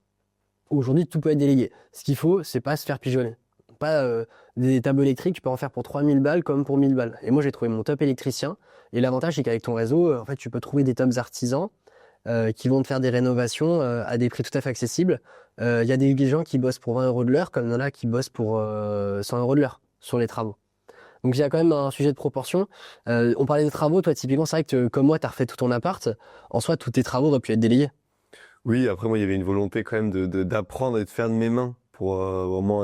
aujourd'hui, tout peut être délégué. Ce qu'il faut, c'est pas se faire pigeonner. Pas des tables électriques, tu peux en faire pour 3000 balles comme pour 1000 balles. Et moi, j'ai trouvé mon top électricien. Et l'avantage, c'est qu'avec ton réseau, en fait, tu peux trouver des tops artisans qui vont te faire des rénovations à des prix tout à fait accessibles. Il y a des gens qui bossent pour 20 euros de l'heure, comme il y en a qui bossent pour 100 euros de l'heure sur les travaux. Donc il y a quand même un sujet de proportion. On parlait des travaux, toi typiquement, c'est vrai que comme moi, tu as refait tout ton appart. En soi, tous tes travaux auraient pu être délayés. Oui, après moi, il y avait une volonté quand même d'apprendre et de faire de mes mains pour vraiment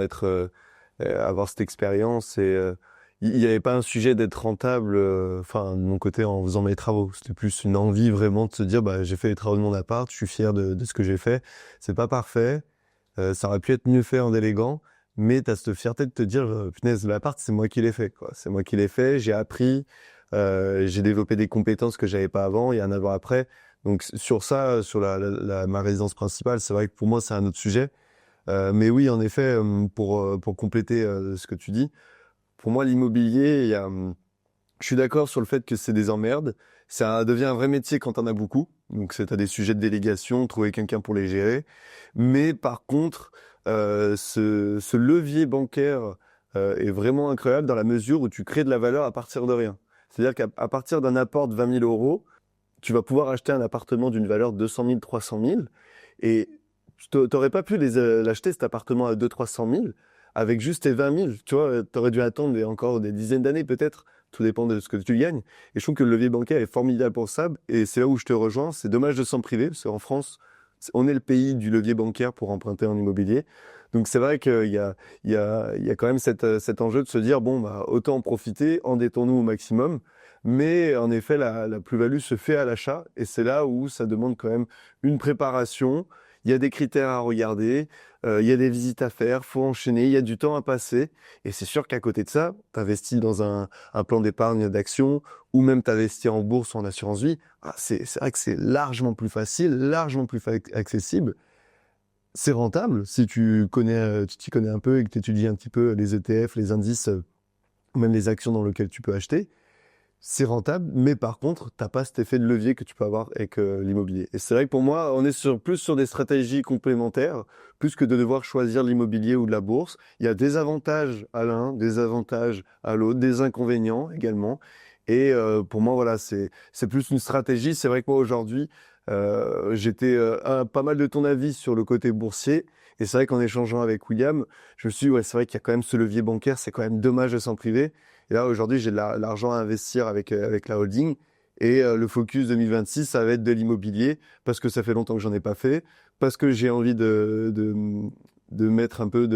avoir cette expérience. Et il n'y avait pas un sujet d'être rentable, enfin, de mon côté, en faisant mes travaux. C'était plus une envie vraiment de se dire, bah, j'ai fait les travaux de mon appart, je suis fier de ce que j'ai fait. C'est pas parfait. Ça aurait pu être mieux fait en déléguant, mais tu as cette fierté de te dire, punaise, l'appart, c'est moi qui l'ai fait, quoi. C'est moi qui l'ai fait, j'ai appris, j'ai développé des compétences que j'avais pas avant, il y a un avant après. Donc sur ça, sur ma résidence principale, c'est vrai que pour moi, c'est un autre sujet. Mais oui, en effet, pour compléter ce que tu dis, pour moi, l'immobilier, je suis d'accord sur le fait que c'est des emmerdes. Ça devient un vrai métier quand t'en as beaucoup. Donc, t'as des sujets de délégation, trouver quelqu'un pour les gérer. Mais par contre, ce levier bancaire est vraiment incroyable dans la mesure où tu crées de la valeur à partir de rien. C'est-à-dire qu'à partir d'un apport de 20 000 euros, tu vas pouvoir acheter un appartement d'une valeur de 200 000, 300 000. Et t'aurais pas pu l'acheter cet appartement à 200 000, 300 000 avec juste tes 20 000. Tu vois, t'aurais dû attendre encore des dizaines d'années peut-être. Tout dépend de ce que tu gagnes. Et je trouve que le levier bancaire est formidable pour ça. Et c'est là où je te rejoins. C'est dommage de s'en priver parce qu'en France, on est le pays du levier bancaire pour emprunter en immobilier. Donc c'est vrai qu'il y a quand même cet enjeu de se dire, bon, bah, autant en profiter, endettons-nous au maximum. Mais en effet, la plus-value se fait à l'achat. Et c'est là où ça demande quand même une préparation. Il y a des critères à regarder, il y a des visites à faire, faut enchaîner, il y a du temps à passer. Et c'est sûr qu'à côté de ça, tu investis dans un plan d'épargne d'action ou même t'investir en bourse ou en assurance vie. C'est vrai que c'est largement plus facile, largement plus accessible. C'est rentable si tu t'y connais un peu et que tu étudies un petit peu les ETF, les indices, ou même les actions dans lesquelles tu peux acheter. C'est rentable, mais par contre, t'as pas cet effet de levier que tu peux avoir avec l'immobilier. Et c'est vrai que pour moi, on est plus sur des stratégies complémentaires, plus que de devoir choisir l'immobilier ou de la bourse. Il y a des avantages à l'un, des avantages à l'autre, des inconvénients également. Et pour moi, voilà, c'est plus une stratégie. C'est vrai que moi, aujourd'hui, j'étais pas mal de ton avis sur le côté boursier. Et c'est vrai qu'en échangeant avec William, je me suis dit, ouais, c'est vrai qu'il y a quand même ce levier bancaire, c'est quand même dommage de s'en priver. Et là, aujourd'hui, j'ai de l'argent à investir avec la holding. Et le focus 2026, ça va être de l'immobilier, parce que ça fait longtemps que j'en ai pas fait, parce que j'ai envie de mettre un peu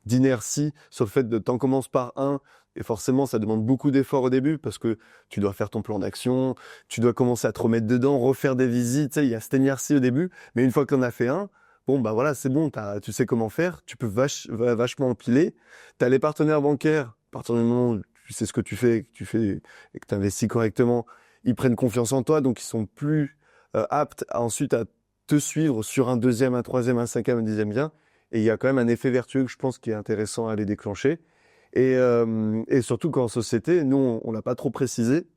d'inertie sur le fait de t'en commences par un. Et forcément, ça demande beaucoup d'efforts au début, parce que tu dois faire ton plan d'action, tu dois commencer à te remettre dedans, refaire des visites. Tu sais, il y a cette inertie au début. Mais une fois que tu en as fait un, bon, bah voilà, c'est bon, tu sais comment faire, tu peux vachement empiler. Tu as les partenaires bancaires, à partir du moment où tu sais ce que tu fais, et que tu investis correctement, ils prennent confiance en toi, donc ils sont plus aptes ensuite à te suivre sur un deuxième, un troisième, un cinquième, un dixième bien. Et il y a quand même un effet vertueux que je pense qui est intéressant à les déclencher. Et surtout qu'en société, nous, on l'a pas trop précisé,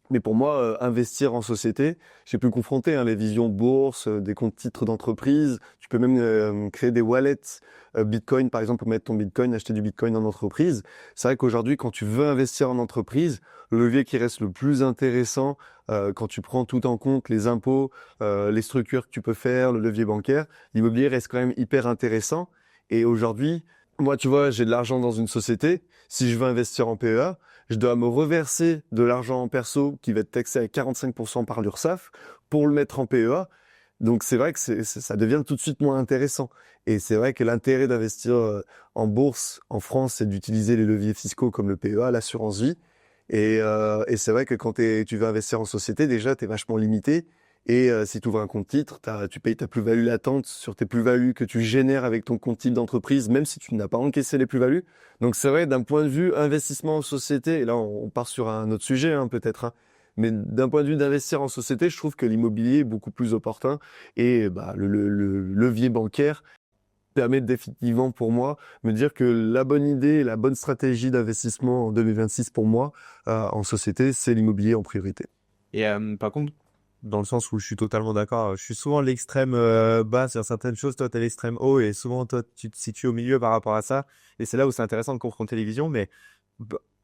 mais pour moi, investir en société, j'ai pu confronter les visions bourse, des comptes titres d'entreprise. Tu peux même créer des wallets Bitcoin, par exemple, pour mettre ton Bitcoin, acheter du Bitcoin en entreprise. C'est vrai qu'aujourd'hui, quand tu veux investir en entreprise, le levier qui reste le plus intéressant, quand tu prends tout en compte, les impôts, les structures que tu peux faire, le levier bancaire, l'immobilier reste quand même hyper intéressant. Et aujourd'hui, moi, tu vois, j'ai de l'argent dans une société. Si je veux investir en PEA, je dois me reverser de l'argent en perso qui va être taxé à 45% par l'URSSAF pour le mettre en PEA. Donc c'est vrai que ça devient tout de suite moins intéressant. Et c'est vrai que l'intérêt d'investir en bourse en France, c'est d'utiliser les leviers fiscaux comme le PEA, l'assurance vie. Et c'est vrai que quand tu veux investir en société, déjà, tu es vachement limité. Et si tu ouvres un compte titre, tu payes ta plus-value latente sur tes plus-values que tu génères avec ton compte titre d'entreprise, même si tu n'as pas encaissé les plus-values. Donc c'est vrai, d'un point de vue investissement en société, et là on part sur un autre sujet peut-être, mais d'un point de vue d'investir en société, je trouve que l'immobilier est beaucoup plus opportun et le levier bancaire permet définitivement pour moi me dire que la bonne idée, la bonne stratégie d'investissement en 2026 pour moi en société, c'est l'immobilier en priorité. Et par contre, dans le sens où je suis totalement d'accord, je suis souvent l'extrême bas sur certaines choses, toi tu es l'extrême haut et souvent toi tu te situes au milieu par rapport à ça. Et c'est là où c'est intéressant de confronter les visions. Mais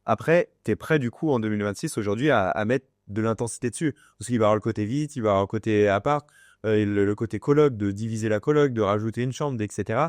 après, tu es prêt du coup en 2026 aujourd'hui à mettre de l'intensité dessus. Parce qu'il va y avoir le côté vite, il va y avoir le côté appart, et le côté coloc, de diviser la coloc, de rajouter une chambre, etc.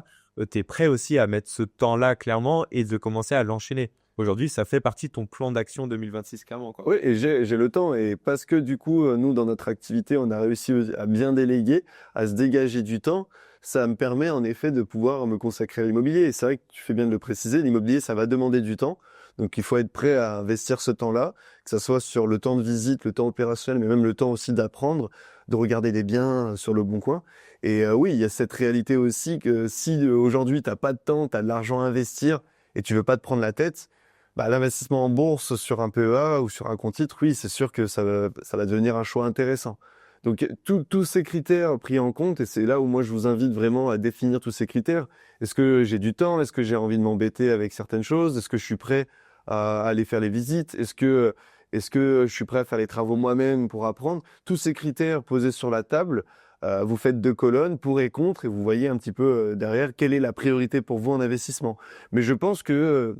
Tu es prêt aussi à mettre ce temps-là clairement et de commencer à l'enchaîner. Aujourd'hui, ça fait partie de ton plan d'action 2026 clairement, quoi. Oui, et j'ai le temps. Et parce que du coup, nous, dans notre activité, on a réussi à bien déléguer, à se dégager du temps, ça me permet en effet de pouvoir me consacrer à l'immobilier. Et c'est vrai que tu fais bien de le préciser, l'immobilier, ça va demander du temps. Donc il faut être prêt à investir ce temps-là, que ce soit sur le temps de visite, le temps opérationnel, mais même le temps aussi d'apprendre, de regarder des biens sur le bon coin. Et oui, il y a cette réalité aussi que si aujourd'hui, tu n'as pas de temps, tu as de l'argent à investir et tu veux pas te prendre la tête, l'investissement en bourse sur un PEA ou sur un compte titre, oui, c'est sûr que ça va devenir un choix intéressant. Donc, tous ces critères pris en compte, et c'est là où moi je vous invite vraiment à définir tous ces critères. Est-ce que j'ai du temps? Est-ce que j'ai envie de m'embêter avec certaines choses? Est-ce que je suis prêt à aller faire les visites? Est-ce que je suis prêt à faire les travaux moi-même pour apprendre? Tous ces critères posés sur la table, vous faites 2 colonnes, pour et contre, et vous voyez un petit peu derrière quelle est la priorité pour vous en investissement. Mais je pense que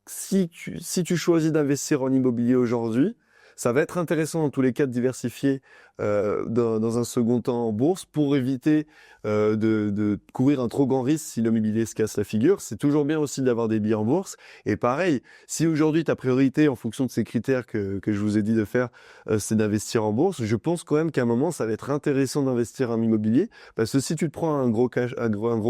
si tu choisis d'investir en immobilier aujourd'hui, ça va être intéressant dans tous les cas de diversifier dans un second temps en bourse pour éviter de courir un trop grand risque si l'immobilier se casse la figure. C'est toujours bien aussi d'avoir des billets en bourse. Et pareil, si aujourd'hui ta priorité en fonction de ces critères que je vous ai dit de faire, c'est d'investir en bourse, je pense quand même qu'à un moment, ça va être intéressant d'investir en immobilier parce que si tu te prends un gros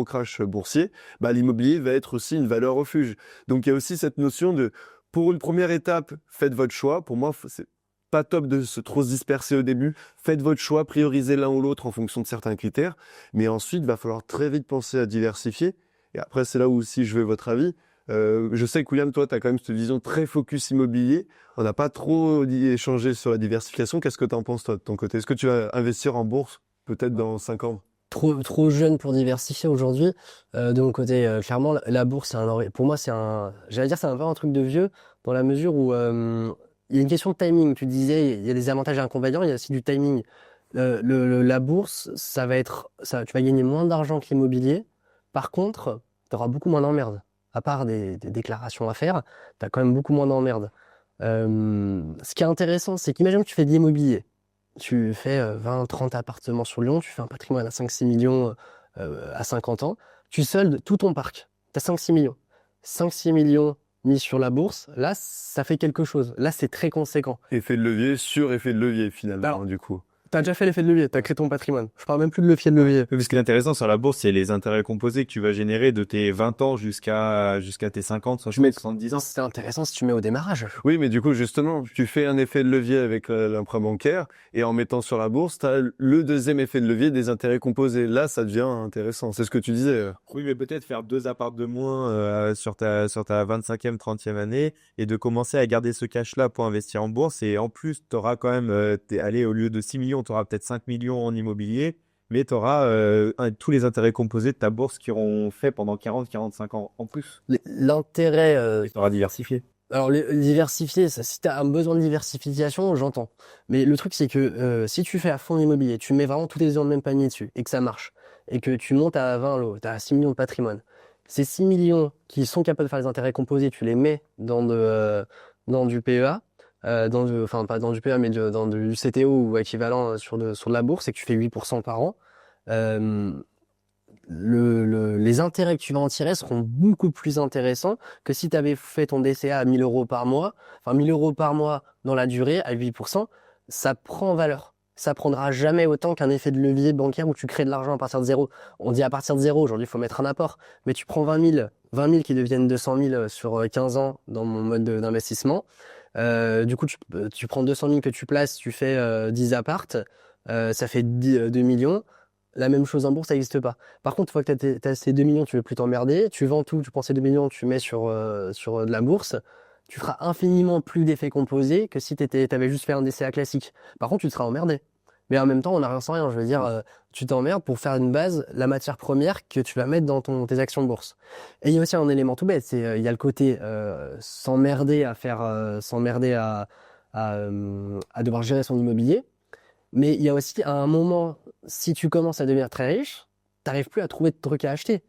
crash boursier, l'immobilier va être aussi une valeur refuge. Donc il y a aussi cette notion de, pour une première étape, faites votre choix. Pour moi, c'est pas top de trop se disperser au début. Faites votre choix, priorisez l'un ou l'autre en fonction de certains critères. Mais ensuite, il va falloir très vite penser à diversifier. Et après, c'est là où aussi je veux votre avis. Je sais que William, toi, tu as quand même cette vision très focus immobilier. On n'a pas trop échangé sur la diversification. Qu'est-ce que tu en penses, toi, de ton côté? Est-ce que tu vas investir en bourse peut-être dans 5 ans? Trop jeune pour diversifier aujourd'hui. De mon côté, clairement, la bourse, pour moi, j'allais dire, c'est un peu un truc de vieux, dans la mesure où il y a une question de timing. Tu disais, il y a des avantages et inconvénients, il y a aussi du timing. La bourse, tu vas gagner moins d'argent que l'immobilier. Par contre, tu auras beaucoup moins d'emmerdes. À part des déclarations à faire, tu as quand même beaucoup moins d'emmerdes. Ce qui est intéressant, c'est qu'imagine que tu fais de l'immobilier. Tu fais 20, 30 appartements sur Lyon, tu fais un patrimoine à 5-6 millions à 50 ans, tu soldes tout ton parc. Tu as 5-6 millions. 5-6 millions mis sur la bourse, là, ça fait quelque chose. Là, c'est très conséquent. Effet de levier sur effet de levier, finalement, Alors, du coup. Tu as déjà fait l'effet de levier, tu as créé ton patrimoine. Je parle même plus de l'effet de levier. Oui, ce qui est intéressant sur la bourse, c'est les intérêts composés que tu vas générer de tes 20 ans jusqu'à tes 50, 70 ans. C'est intéressant si tu mets au démarrage. Oui, mais du coup, justement, tu fais un effet de levier avec l'emprunt bancaire et en mettant sur la bourse, tu as le deuxième effet de levier des intérêts composés. Là, ça devient intéressant. C'est ce que tu disais. Oui, mais peut-être faire 2 apparts de moins sur ta 25e, 30e année et de commencer à garder ce cash-là pour investir en bourse. Et en plus, tu auras quand même, allez, au lieu de 6 millions, tu auras peut-être 5 millions en immobilier, mais tu auras tous les intérêts composés de ta bourse qui auront fait pendant 40-45 ans en plus. L'intérêt... Tu auras diversifié. Alors, diversifier, si tu as un besoin de diversification, j'entends. Mais le truc, c'est que si tu fais à fond l'immobilier, tu mets vraiment tous tes œufs dans le même panier dessus et que ça marche, et que tu montes à 20 lots, tu as 6 millions de patrimoine. Ces 6 millions qui sont capables de faire les intérêts composés, tu les mets dans du PEA, enfin pas dans du PEA, mais dans du CTO ou équivalent sur de la bourse, et que tu fais 8% par an. Les intérêts que tu vas en tirer seront beaucoup plus intéressants que si tu avais fait ton DCA à 1000 euros par mois. Enfin, 1000 euros par mois dans la durée, à 8%, ça prend valeur. Ça prendra jamais autant qu'un effet de levier bancaire où tu crées de l'argent à partir de zéro. On dit à partir de zéro, aujourd'hui, il faut mettre un apport. Mais tu prends 20 000 qui deviennent 200 000 sur 15 ans dans mon mode d'investissement. Du coup, tu prends 200 000 que tu places, tu fais 10 appartes. ça fait 2 millions. La même chose en bourse, ça n'existe pas. Par contre, une fois que tu as ces 2 millions, tu veux plus t'emmerder, tu vends tout, tu prends ces 2 millions, tu mets sur de la bourse, tu feras infiniment plus d'effets composés que si tu avais juste fait un DCA classique. Par contre, tu te seras emmerdé. Mais en même temps, on n'a rien sans rien. Je veux dire, tu t'emmerdes pour faire une base, la matière première que tu vas mettre dans tes actions de bourse. Et il y a aussi un élément tout bête, il y a le côté s'emmerder à devoir gérer son immobilier. Mais il y a aussi à un moment, si tu commences à devenir très riche, t'arrives plus à trouver de trucs à acheter.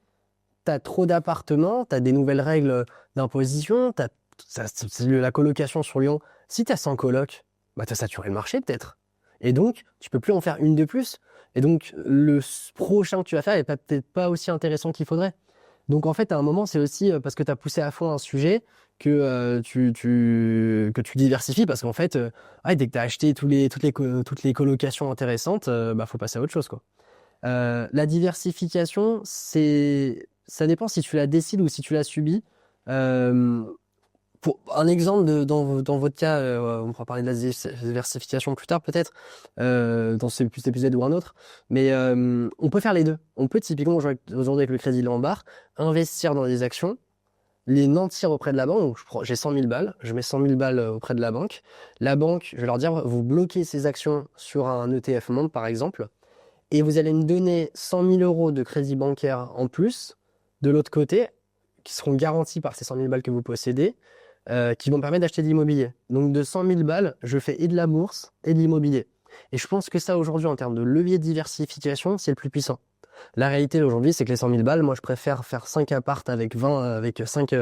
T'as trop d'appartements, t'as des nouvelles règles d'imposition, c'est la colocation sur Lyon. Si t'as 100 colocs, bah t'as saturé le marché peut-être. Et donc, tu peux plus en faire une de plus. Et donc, le prochain que tu vas faire est peut-être pas aussi intéressant qu'il faudrait. Donc en fait, à un moment, c'est aussi parce que tu as poussé à fond un sujet que tu diversifies. Parce qu'en fait, dès que tu as acheté toutes les colocations intéressantes, faut passer à autre chose, quoi. La diversification, ça dépend si tu la décides ou si tu la subis. Euh, pour un exemple dans votre cas, on pourra parler de la diversification plus tard peut-être, dans cet épisode ou un autre, mais on peut faire les deux. On peut typiquement, aujourd'hui avec le crédit Lombard, investir dans des actions, les nantir auprès de la banque. Donc j'ai 100 000 balles, je mets 100 000 balles auprès de la banque. La banque, je vais leur dire, vous bloquez ces actions sur un ETF Monde par exemple, et vous allez me donner 100 000 euros de crédit bancaire en plus, de l'autre côté, qui seront garantis par ces 100 000 balles que vous possédez, qui vont me permettre d'acheter de l'immobilier. Donc de 100 000 balles, je fais et de la bourse et de l'immobilier. Et je pense que ça aujourd'hui, en termes de levier de diversification, c'est le plus puissant. La réalité aujourd'hui, c'est que les 100 000 balles, moi je préfère faire 5 appartes avec 5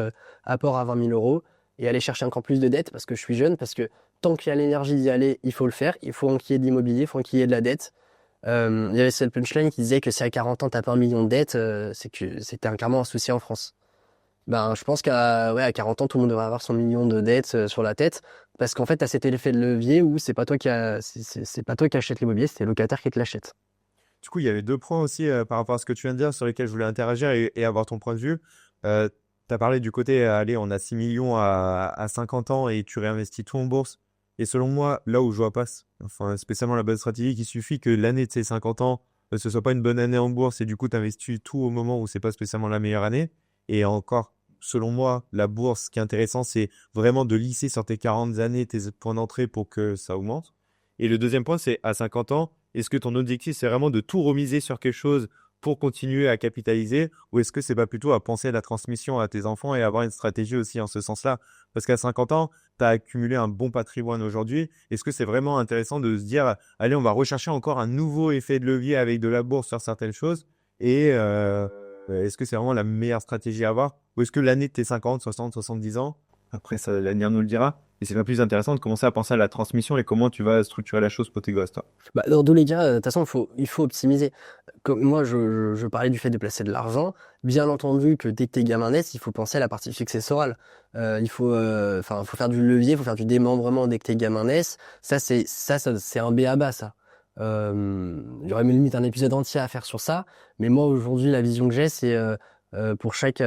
apports à 20 000 euros et aller chercher encore plus de dettes parce que je suis jeune, parce que tant qu'il y a l'énergie d'y aller, il faut le faire. Il faut qu'il y ait de l'immobilier, il faut qu'il y ait de la dette. Il y avait cette punchline qui disait que si à 40 ans, tu n'as pas 1 million de dettes, c'est que c'était clairement un souci en France. Je pense à 40 ans, tout le monde devrait avoir son million de dettes sur la tête. Parce qu'en fait, tu as cet effet de levier où c'est pas toi c'est pas toi qui achètes l'immobilier, c'est le locataire qui te l'achète. Du coup, il y avait 2 points aussi, par rapport à ce que tu viens de dire, sur lesquels je voulais interagir et avoir ton point de vue. Tu as parlé du côté, allez, on a 6 millions à 50 ans et tu réinvestis tout en bourse. Et selon moi, là où je vois pas, enfin, spécialement la bonne stratégie, qu'il suffit que l'année de ces 50 ans, ce soit pas une bonne année en bourse et du coup, tu investis tout au moment où c'est pas spécialement la meilleure année. Et encore, selon moi, la bourse, ce qui est intéressant, c'est vraiment de lisser sur tes 40 années tes points d'entrée pour que ça augmente. Et le deuxième point, c'est à 50 ans, est-ce que ton objectif, c'est vraiment de tout remiser sur quelque chose pour continuer à capitaliser ou est-ce que c'est pas plutôt à penser à la transmission à tes enfants et avoir une stratégie aussi en ce sens-là? Parce qu'à 50 ans, tu as accumulé un bon patrimoine aujourd'hui. Est-ce que c'est vraiment intéressant de se dire, allez, on va rechercher encore un nouveau effet de levier avec de la bourse sur certaines choses et est-ce que c'est vraiment la meilleure stratégie à avoir? Ou est-ce que l'année de tes 50, 60, 70 ans, après ça, l'avenir nous le dira, et c'est pas plus intéressant de commencer à penser à la transmission et comment tu vas structurer la chose pour tes gosses, toi? Dans tous les cas, de toute façon, il faut optimiser. Comme moi, je parlais du fait de placer de l'argent. Bien entendu que dès que tes gamins naissent, il faut penser à la partie successorale. Faut faire du levier, il faut faire du démembrement dès que tes gamins naissent. Ça, c'est un b.a.-ba, ça. Il y aurait même limite un épisode entier à faire sur ça. Mais moi, aujourd'hui, la vision que j'ai, c'est pour chaque...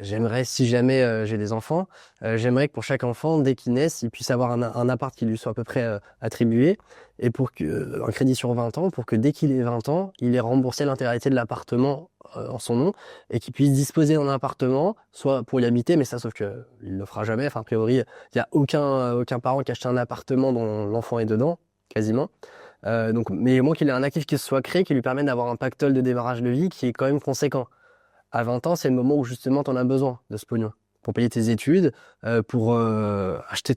J'aimerais, si jamais j'ai des enfants, j'aimerais que pour chaque enfant, dès qu'il naisse, il puisse avoir un appart qui lui soit à peu près attribué, et pour que un crédit sur 20 ans, pour que dès qu'il ait 20 ans, il ait remboursé l'intégralité de l'appartement en son nom, et qu'il puisse disposer d'un appartement, soit pour y habiter, mais ça, sauf que il le fera jamais. Enfin, a priori, il n'y a aucun parent qui achète un appartement dont l'enfant est dedans, quasiment. Mais au moins qu'il ait un actif qui se soit créé, qui lui permette d'avoir un pactole de démarrage de vie qui est quand même conséquent. À 20 ans, c'est le moment où justement tu en as besoin de ce pognon pour payer tes études, pour acheter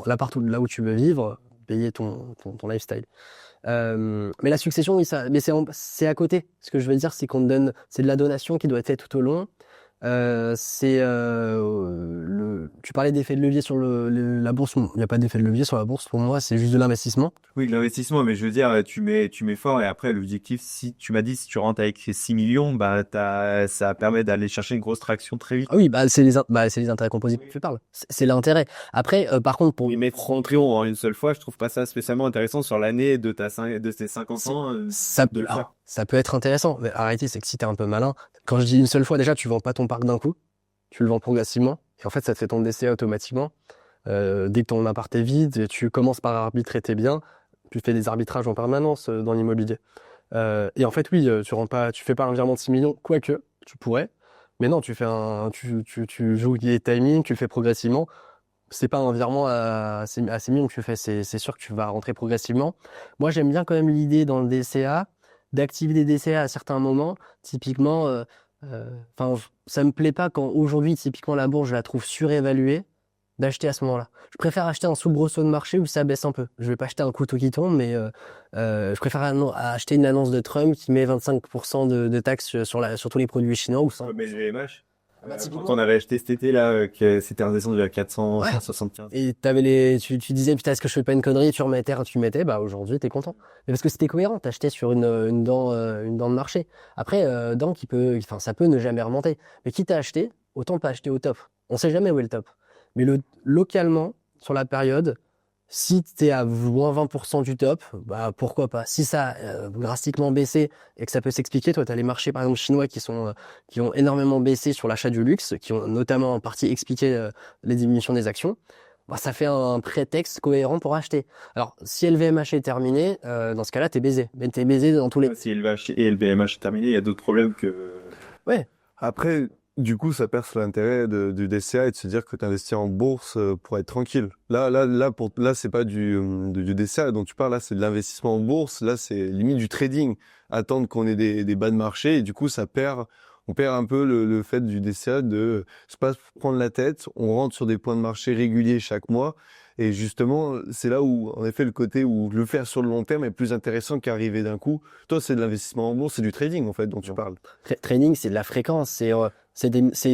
l'appart là où tu veux vivre, payer ton lifestyle. Mais la succession, oui, c'est à côté. Ce que je veux dire, c'est c'est de la donation qui doit être faite tout au long. Tu parlais d'effet de levier sur la bourse. Il n'y a pas d'effet de levier sur la bourse. Pour moi, c'est juste de l'investissement. Oui, de l'investissement, mais je veux dire, tu mets fort et après, l'objectif, si tu m'as dit, si tu rentres avec 6 millions, ça permet d'aller chercher une grosse traction très vite. Ah oui, c'est les intérêts composés que tu parles. C'est l'intérêt. Après, par contre, pour Oui, mais rentrer en une seule fois, je trouve pas ça spécialement intéressant sur l'année de tes 50 ans. Ça peut être intéressant. Mais la réalité, c'est que si t'es un peu malin, quand je dis une seule fois, déjà, tu vends pas ton parc d'un coup. Tu le vends progressivement. Et en fait, ça te fait ton DCA automatiquement. Dès que ton appart est vide, tu commences par arbitrer tes biens. Tu fais des arbitrages en permanence dans l'immobilier. Et en fait, oui, tu fais pas un virement de 6 millions, quoique, tu pourrais. Mais non, tu joues les timings, tu le fais progressivement. C'est pas un virement à 6 millions que tu fais, c'est sûr que tu vas rentrer progressivement. Moi, j'aime bien quand même l'idée dans le DCA d'activer des DCA à certains moments. Typiquement, ça me plaît pas quand aujourd'hui, typiquement, la bourse, je la trouve surévaluée, d'acheter à ce moment-là. Je préfère acheter un soubresaut de marché où ça baisse un peu. Je vais pas acheter un couteau qui tombe, mais je préfère acheter une annonce de Trump qui met 25% de taxes sur tous les produits chinois ou sans. Mais le VMH, Bah, typiquement. quand on avait acheté cet été là, que c'était redescendu à 475. Et tu disais, putain, est-ce que je fais pas une connerie? Tu remettais, tu mettais, bah aujourd'hui, t'es content. Mais parce que c'était cohérent, t'achetais sur une dent de marché. Après, dent ça peut ne jamais remonter. Mais quitte à acheter, autant pas acheter au top. On sait jamais où est le top. Mais localement, sur la période, si t'es à moins 20% du top, bah pourquoi pas. Si ça a drastiquement baissé et que ça peut s'expliquer, toi, t'as les marchés, par exemple, chinois qui ont énormément baissé sur l'achat du luxe, qui ont notamment en partie expliqué les diminutions des actions. Bah, ça fait un prétexte cohérent pour acheter. Alors, si LVMH est terminé, dans ce cas-là, t'es baisé. Mais t'es baisé dans tous les... Si LVMH et LVMH est terminé, il y a d'autres problèmes que. Ouais. Après, du coup, ça perce l'intérêt du DCA et de se dire que tu investis en bourse pour être tranquille. Là, c'est pas du DCA dont tu parles. Là, c'est de l'investissement en bourse. Là, c'est limite du trading. Attendre qu'on ait des bas de marché et du coup, on perd un peu le fait du DCA de se pas prendre la tête. On rentre sur des points de marché réguliers chaque mois. Et justement, c'est là où, en effet, le côté où le faire sur le long terme est plus intéressant qu'arriver d'un coup. Toi, c'est de l'investissement en bourse, c'est du trading, en fait, dont tu parles. Trading, c'est de la fréquence, c'est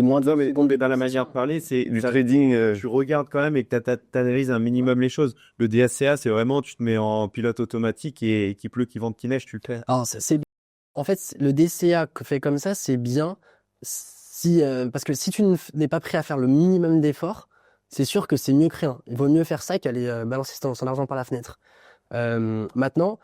moins de Non, mais secondes. dans la manière de parler, c'est Du trading, tu regardes quand même et que tu analyses un minimum les choses. Le DSCA, c'est vraiment, tu te mets en pilote automatique et qu'il pleut, qu'il vente, qu'il neige, tu le fais. Alors, en fait, le DCA fait comme ça, c'est bien parce que si tu n'es pas prêt à faire le minimum d'efforts, c'est sûr que c'est mieux que rien. Il vaut mieux faire ça qu'aller balancer son argent par la fenêtre. Maintenant,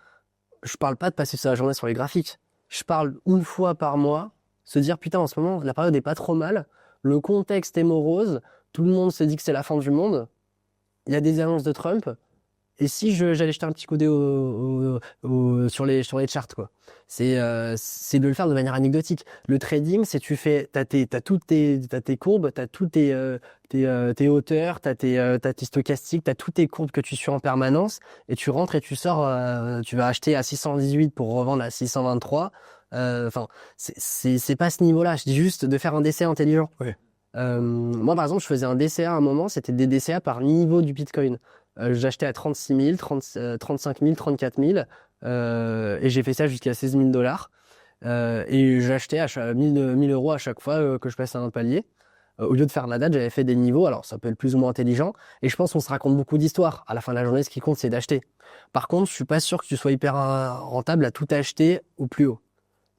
je parle pas de passer sa journée sur les graphiques. Je parle une fois par mois, se dire putain, en ce moment, la période est pas trop mal, le contexte est morose, tout le monde se dit que c'est la fin du monde, il y a des annonces de Trump, et si j'allais jeter un petit coup d'œil sur les charts, quoi. C'est de le faire de manière anecdotique. Le trading, c'est t'as tes courbes, t'as tes hauteurs, t'as tes stochastiques, t'as toutes tes courbes que tu suis en permanence, et tu rentres et tu sors, tu vas acheter à 618 pour revendre à 623. Enfin, c'est pas ce niveau-là. Je dis juste de faire un DCA intelligent. Ouais. Moi, par exemple, je faisais un DCA à un moment, c'était des DCA par niveau du Bitcoin. J'achetais à 36 000, 35 000, 34 000, et j'ai fait ça jusqu'à 16 000 $. Et j'achetais à 1000 euros à chaque fois que je passais un palier. Au lieu de faire la date, j'avais fait des niveaux, alors ça peut être plus ou moins intelligent, et je pense qu'on se raconte beaucoup d'histoires. À la fin de la journée, ce qui compte, c'est d'acheter. Par contre, je suis pas sûr que tu sois hyper rentable à tout acheter au plus haut.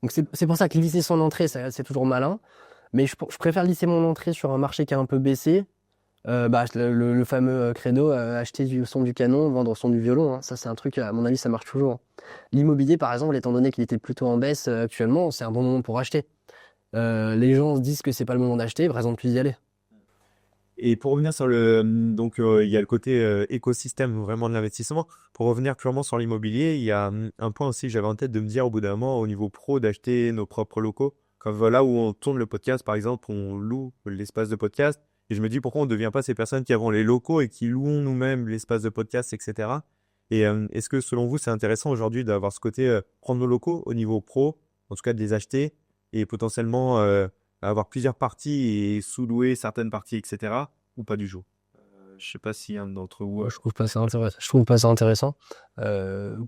Donc c'est pour ça que lisser son entrée, c'est toujours malin, mais je préfère lisser mon entrée sur un marché qui a un peu baissé. Le fameux credo, acheter du son du canon, vendre son du violon, hein. Ça, c'est un truc, à mon avis, ça marche toujours. L'immobilier, par exemple, étant donné qu'il était plutôt en baisse actuellement, c'est un bon moment pour acheter. Les gens se disent que c'est pas le moment d'acheter, raison de plus y aller. Et pour revenir sur donc il y a le côté écosystème vraiment de l'investissement. Pour revenir purement sur l'immobilier, il y a un point aussi que j'avais en tête de me dire au bout d'un moment au niveau pro d'acheter nos propres locaux. Comme voilà où on tourne le podcast, par exemple, on loue l'espace de podcast. Et je me dis pourquoi on ne devient pas ces personnes qui avons les locaux et qui louons nous-mêmes l'espace de podcast, etc. Et est-ce que selon vous, c'est intéressant aujourd'hui d'avoir ce côté prendre nos locaux au niveau pro, en tout cas de les acheter et potentiellement avoir plusieurs parties et sous-louer certaines parties, etc. ou pas du tout? Je sais pas si un d'entre vous. Moi, je trouve pas ça intéressant. Je trouve pas ça intéressant.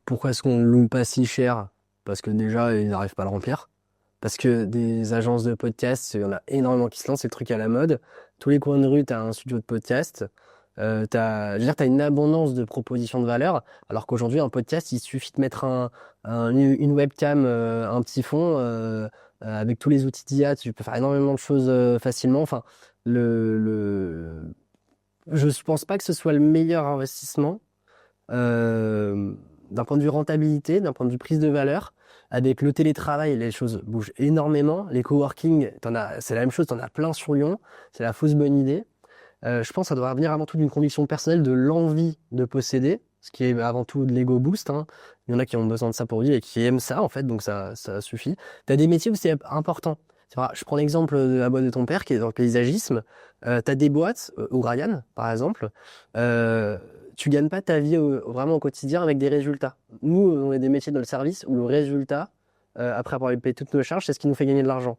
Pourquoi est-ce qu'on ne loue pas si cher? Parce que déjà, ils n'arrivent pas à le remplir. Parce que des agences de podcast, il y en a énormément qui se lancent, c'est le truc à la mode. Tous les coins de rue, tu as un studio de podcast. Je veux dire, tu as une abondance de propositions de valeur, alors qu'aujourd'hui, un podcast, il suffit de mettre une webcam, un petit fond, avec tous les outils d'IA, tu peux faire énormément de choses facilement. Enfin, je pense pas que ce soit le meilleur investissement d'un point de vue rentabilité, d'un point de vue prise de valeur. Avec le télétravail, les choses bougent énormément. Les coworking, c'est la même chose, tu en as plein sur Lyon. C'est la fausse bonne idée. Je pense que ça doit venir avant tout d'une conviction personnelle, de l'envie de posséder. ce qui est avant tout de l'ego boost, hein. Il y en a qui ont besoin de ça pour vivre et qui aiment ça, en fait, donc ça suffit. Tu as des métiers où c'est important. C'est vrai, je prends l'exemple de la boîte de ton père qui est dans le paysagisme. Tu as des boîtes, ou Ryan, par exemple, tu gagnes pas ta vie vraiment au quotidien avec des résultats. Nous, on a des métiers dans le service où le résultat, après avoir payé toutes nos charges, c'est ce qui nous fait gagner de l'argent.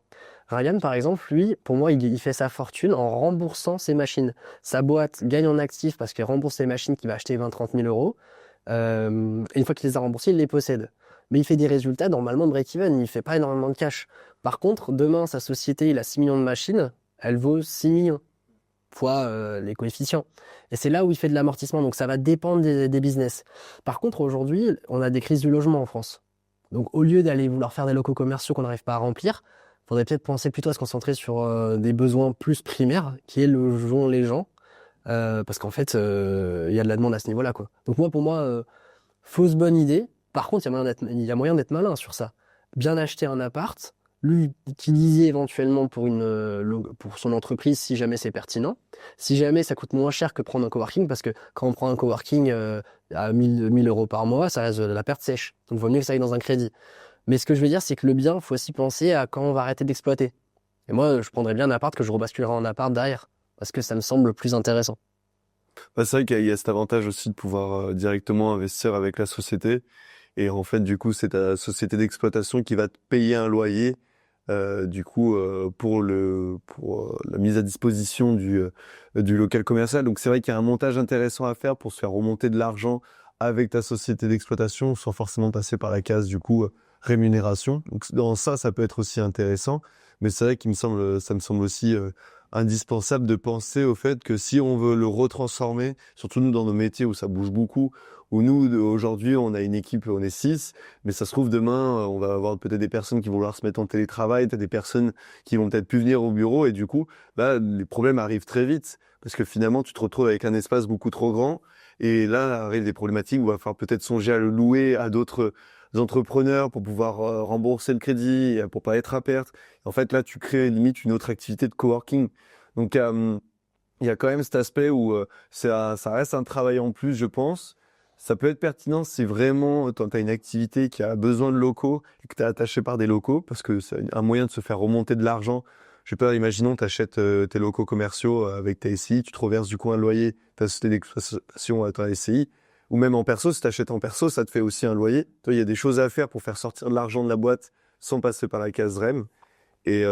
Ryan, par exemple, lui, pour moi, il fait sa fortune en remboursant ses machines. Sa boîte gagne en actifs parce qu'il rembourse ses machines qu'il va acheter 20-30 000 euros. Et une fois qu'il les a remboursées, il les possède. Mais il fait des résultats normalement break-even, il ne fait pas énormément de cash. Par contre, demain, sa société, il a 6 millions de machines, elle vaut 6 millions fois les coefficients. Et c'est là où il fait de l'amortissement, donc ça va dépendre des business. Par contre, aujourd'hui, on a des crises du logement en France. Donc au lieu d'aller vouloir faire des locaux commerciaux qu'on n'arrive pas à remplir, il faudrait peut-être penser plutôt à se concentrer sur des besoins plus primaires, qui est logeons les gens. Parce qu'en fait, il y a de la demande à ce niveau-là, quoi. Donc pour moi, fausse bonne idée. Par contre, il y a moyen d'être malin sur ça. Bien acheter un appart, l'utiliser éventuellement pour son entreprise si jamais c'est pertinent. Si jamais ça coûte moins cher que prendre un coworking, parce que quand on prend un coworking à 1000 euros par mois, ça reste de la perte sèche. Donc il vaut mieux que ça aille dans un crédit. Mais ce que je veux dire, c'est que le bien, il faut aussi penser à quand on va arrêter d'exploiter. Et moi, je prendrais bien un appart que je rebasculerai en appart derrière, parce que ça me semble plus intéressant. Bah, c'est vrai qu'il y a cet avantage aussi de pouvoir directement investir avec la société. Et en fait, du coup, c'est ta société d'exploitation qui va te payer un loyer, pour la mise à disposition du local commercial. Donc, c'est vrai qu'il y a un montage intéressant à faire pour se faire remonter de l'argent avec ta société d'exploitation sans forcément passer par la case, rémunération. Donc, dans ça, ça peut être aussi intéressant. Mais c'est vrai ça me semble aussi indispensable de penser au fait que si on veut le retransformer, surtout nous dans nos métiers où ça bouge beaucoup, où nous, aujourd'hui, on a une équipe, on est 6, mais ça se trouve demain, on va avoir peut-être des personnes qui vont vouloir se mettre en télétravail, peut-être des personnes qui vont peut-être plus venir au bureau, et du coup, bah, les problèmes arrivent très vite, parce que finalement, tu te retrouves avec un espace beaucoup trop grand, et là, arrivent des problématiques où il va falloir peut-être songer à le louer à d'autres entrepreneurs pour pouvoir rembourser le crédit, pour pas être à perte. En fait, là, tu crées limite une autre activité de coworking. Donc, il y a quand même cet aspect où ça reste un travail en plus, je pense. Ça peut être pertinent si vraiment tu as une activité qui a besoin de locaux et que tu es attaché par des locaux, parce que c'est un moyen de se faire remonter de l'argent. Je sais pas, imaginons, tu achètes tes locaux commerciaux avec ta SCI, tu te reverses du coup un loyer, ta société d'exploitation à ta SCI, ou même en perso, si tu achètes en perso, ça te fait aussi un loyer. Toi, il y a des choses à faire pour faire sortir de l'argent de la boîte sans passer par la case REM. Et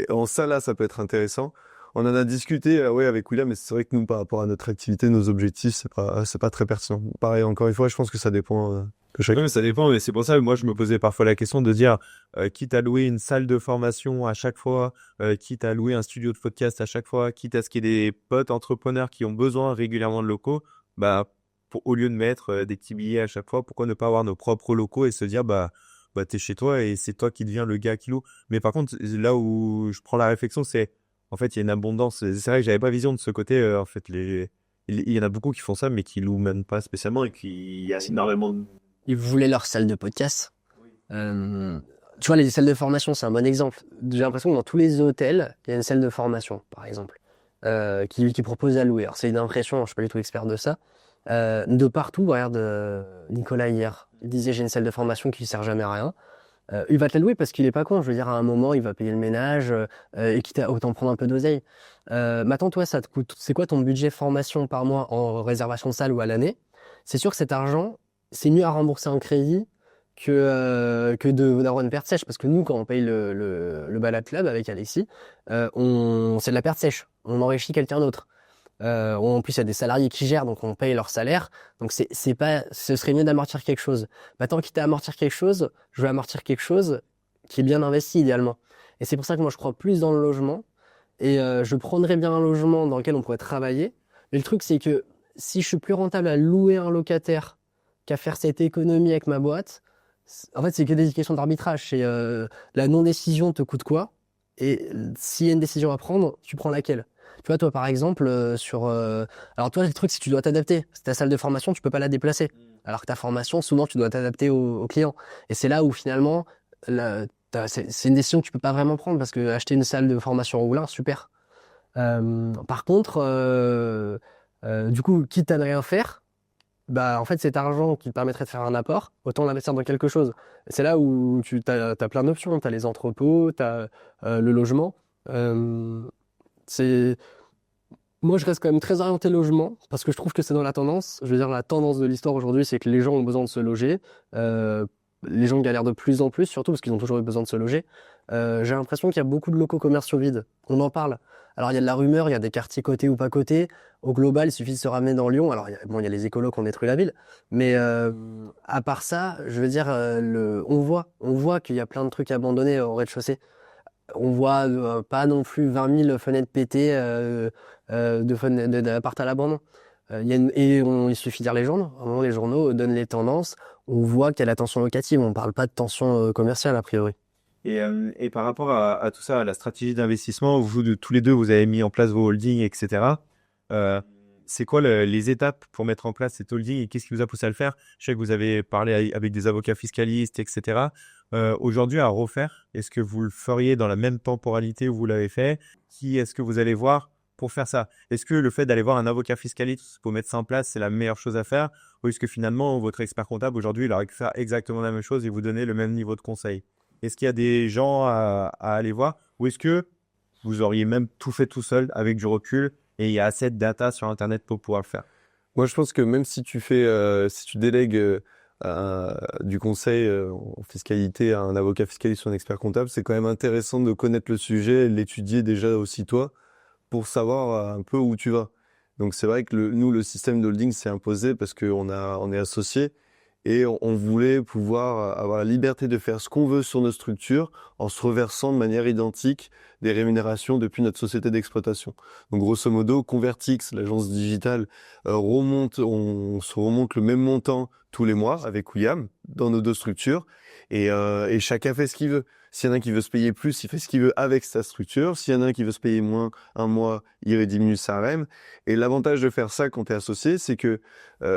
en ça, là, ça peut être intéressant. On en a discuté ouais, avec William, mais c'est vrai que nous, par rapport à notre activité, nos objectifs, c'est pas très pertinent. Pareil, encore une fois, je pense que ça dépend que chacun. Ouais, mais ça dépend, mais c'est pour ça que moi je me posais parfois la question de dire quitte à louer une salle de formation à chaque fois, quitte à louer un studio de podcast à chaque fois, quitte à ce qu'il y ait des potes entrepreneurs qui ont besoin régulièrement de locaux, bah au lieu de mettre des petits billets à chaque fois, pourquoi ne pas avoir nos propres locaux et se dire bah t'es chez toi et c'est toi qui deviens le gars qui loue. Mais par contre, là où je prends la réflexion, c'est en fait il y a une abondance. C'est vrai que j'avais pas vision de ce côté. En fait, il y en a beaucoup qui font ça, mais qui louent même pas spécialement et qui il y a énormément de Ils voulaient leur salle de podcast. Tu vois, les salles de formation, c'est un bon exemple. J'ai l'impression que dans tous les hôtels, il y a une salle de formation, par exemple, qui propose à louer. Alors, c'est une impression, je ne suis pas du tout expert de ça. De partout, regarde Nicolas hier, il disait j'ai une salle de formation qui ne sert jamais à rien. Il va te la louer parce qu'il est pas con. Je veux dire, à un moment, il va payer le ménage et quitte à autant prendre un peu d'oseille. Maintenant, toi, ça te coûte. C'est quoi ton budget formation par mois en réservation de salle ou à l'année? C'est sûr que cet argent, c'est mieux à rembourser en crédit que d'avoir une perte sèche. Parce que nous, quand on paye le Balade Club avec Alexis, c'est de la perte sèche. On enrichit quelqu'un d'autre. En plus, il y a des salariés qui gèrent, donc on paye leur salaire. Donc ce serait mieux d'amortir quelque chose. Maintenant, quitte à amortir quelque chose, je veux amortir quelque chose qui est bien investi idéalement. Et c'est pour ça que moi, je crois plus dans le logement. Et je prendrais bien un logement dans lequel on pourrait travailler. Mais le truc, c'est que si je suis plus rentable à louer un locataire qu'à faire cette économie avec ma boîte, en fait, c'est que des questions d'arbitrage. C'est la non-décision te coûte quoi? Et s'il y a une décision à prendre, tu prends laquelle? Tu vois, toi, par exemple, alors toi, le truc, c'est que tu dois t'adapter. C'est ta salle de formation, tu peux pas la déplacer. Alors que ta formation, souvent, tu dois t'adapter au client. Et c'est là où, finalement, c'est une décision que tu peux pas vraiment prendre parce que acheter une salle de formation au Roulin, super. Par contre, du coup, quitte à ne rien faire, bah, en fait, cet argent qui te permettrait de faire un apport, autant l'investir dans quelque chose. C'est là où tu as plein d'options. Tu as les entrepôts, tu as le logement. Euh, c'est... Moi, je reste quand même très orienté logement parce que je trouve que c'est dans la tendance. Je veux dire, la tendance de l'histoire aujourd'hui, c'est que les gens ont besoin de se loger. Euh, les gens galèrent de plus en plus, surtout parce qu'ils ont toujours eu besoin de se loger. J'ai l'impression qu'il y a beaucoup de locaux commerciaux vides. On en parle. Alors, il y a de la rumeur, il y a des quartiers cotés ou pas cotés. Au global, il suffit de se ramener dans Lyon. Alors, bon, il y a les écolos qui ont détruit la ville. Mais à part ça, je veux dire, on voit qu'il y a plein de trucs abandonnés au rez-de-chaussée. On voit pas non plus 20 000 fenêtres pétées d'appart à l'abandon. Il suffit de lire les journaux. À un moment, les journaux donnent les tendances. On voit qu'il y a la tension locative. On ne parle pas de tension commerciale, a priori. Et par rapport à tout ça, à la stratégie d'investissement, tous les deux, vous avez mis en place vos holdings, etc. Euh, c'est quoi les étapes pour mettre en place cette holding et qu'est-ce qui vous a poussé à le faire? Je sais que vous avez parlé avec des avocats fiscalistes, etc. Aujourd'hui, à refaire, est-ce que vous le feriez dans la même temporalité où vous l'avez fait? Qui est-ce que vous allez voir pour faire ça? Est-ce que le fait d'aller voir un avocat fiscaliste pour mettre ça en place, c'est la meilleure chose à faire? Ou est-ce que finalement, votre expert comptable, aujourd'hui, il aurait pu faire exactement la même chose et vous donner le même niveau de conseil? Est-ce qu'il y a des gens à aller voir? Ou est-ce que vous auriez même tout fait tout seul avec du recul et il y a assez de data sur Internet pour pouvoir le faire? Moi, je pense que même si si tu délègues du conseil en fiscalité à un avocat fiscaliste ou un expert comptable, c'est quand même intéressant de connaître le sujet et de l'étudier déjà aussi toi pour savoir un peu où tu vas. Donc c'est vrai que nous, le système de holding s'est imposé parce on est associés et on voulait pouvoir avoir la liberté de faire ce qu'on veut sur nos structures en se reversant de manière identique des rémunérations depuis notre société d'exploitation. Donc grosso modo, Convertix, l'agence digitale, on se remonte le même montant tous les mois avec William dans nos deux structures et chacun fait ce qu'il veut. S'il y en a un qui veut se payer plus, il fait ce qu'il veut avec sa structure. S'il y en a un qui veut se payer moins un mois, il diminue sa REM. Et l'avantage de faire ça quand tu es associé, c'est que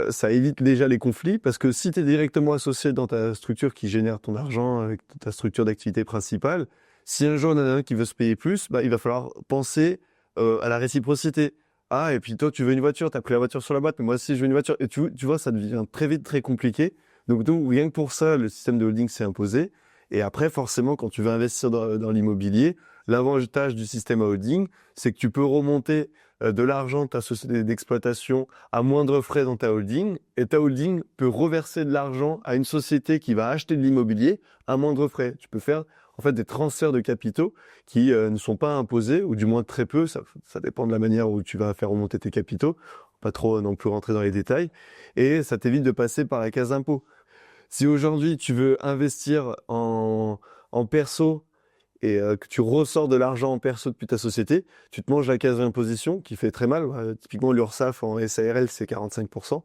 ça évite déjà les conflits, parce que si tu es directement associé dans ta structure qui génère ton argent avec ta structure d'activité principale, si un jour il y en a un qui veut se payer plus, bah, il va falloir penser à la réciprocité. Ah, et puis toi, tu veux une voiture, tu as pris la voiture sur la boîte, mais moi aussi, je veux une voiture. Et tu vois, ça devient très vite très compliqué. Donc, rien que pour ça, le système de holding s'est imposé. Et après, forcément, quand tu veux investir dans l'immobilier, l'avantage du système à holding, c'est que tu peux remonter de l'argent de ta société d'exploitation à moindre frais dans ta holding, et ta holding peut reverser de l'argent à une société qui va acheter de l'immobilier à moindre frais. Tu peux faire en fait des transferts de capitaux qui ne sont pas imposés, ou du moins très peu, ça dépend de la manière où tu vas faire remonter tes capitaux, pas trop non plus rentrer dans les détails, et ça t'évite de passer par la case impôt. Si aujourd'hui tu veux investir en perso et que tu ressors de l'argent en perso depuis ta société, tu te manges la case d'imposition qui fait très mal. Typiquement, l'URSSAF en SARL, c'est 45%.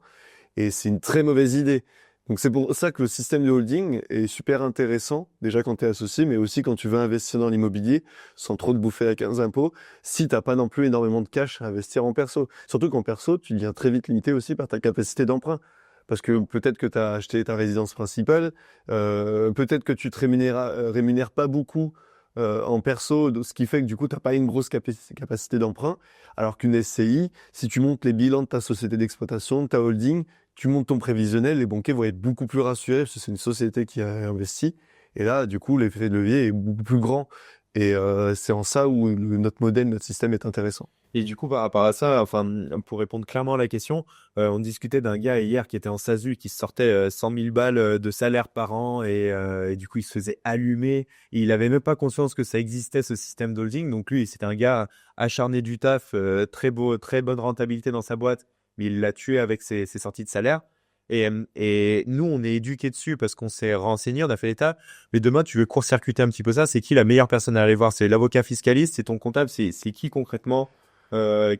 Et c'est une très mauvaise idée. Donc c'est pour ça que le système de holding est super intéressant, déjà quand tu es associé, mais aussi quand tu veux investir dans l'immobilier sans trop te bouffer la case d'impôt, si t'as pas non plus énormément de cash à investir en perso. Surtout qu'en perso, tu deviens très vite limité aussi par ta capacité d'emprunt. Parce que peut-être que tu as acheté ta résidence principale, peut-être que tu te rémunères pas beaucoup en perso, ce qui fait que du coup, tu n'as pas une grosse capacité d'emprunt. Alors qu'une SCI, si tu montes les bilans de ta société d'exploitation, de ta holding, tu montes ton prévisionnel, les banquiers vont être beaucoup plus rassurés parce que c'est une société qui a investi. Et là, du coup, l'effet de levier est beaucoup plus grand. Et c'est en ça où notre modèle, notre système est intéressant. Et du coup, par rapport à ça, enfin, pour répondre clairement à la question, on discutait d'un gars hier qui était en SASU, qui se sortait 100 000 balles de salaire par an et du coup, il se faisait allumer. Et il avait même pas conscience que ça existait, ce système d'holding. Donc lui, c'était un gars acharné du taf, très beau, très bonne rentabilité dans sa boîte, mais il l'a tué avec ses sorties de salaire. Et nous, on est éduqués dessus parce qu'on s'est renseigné, on a fait l'état. Mais demain, tu veux court-circuiter un petit peu ça. C'est qui la meilleure personne à aller voir? C'est l'avocat fiscaliste, c'est ton comptable, c'est qui concrètement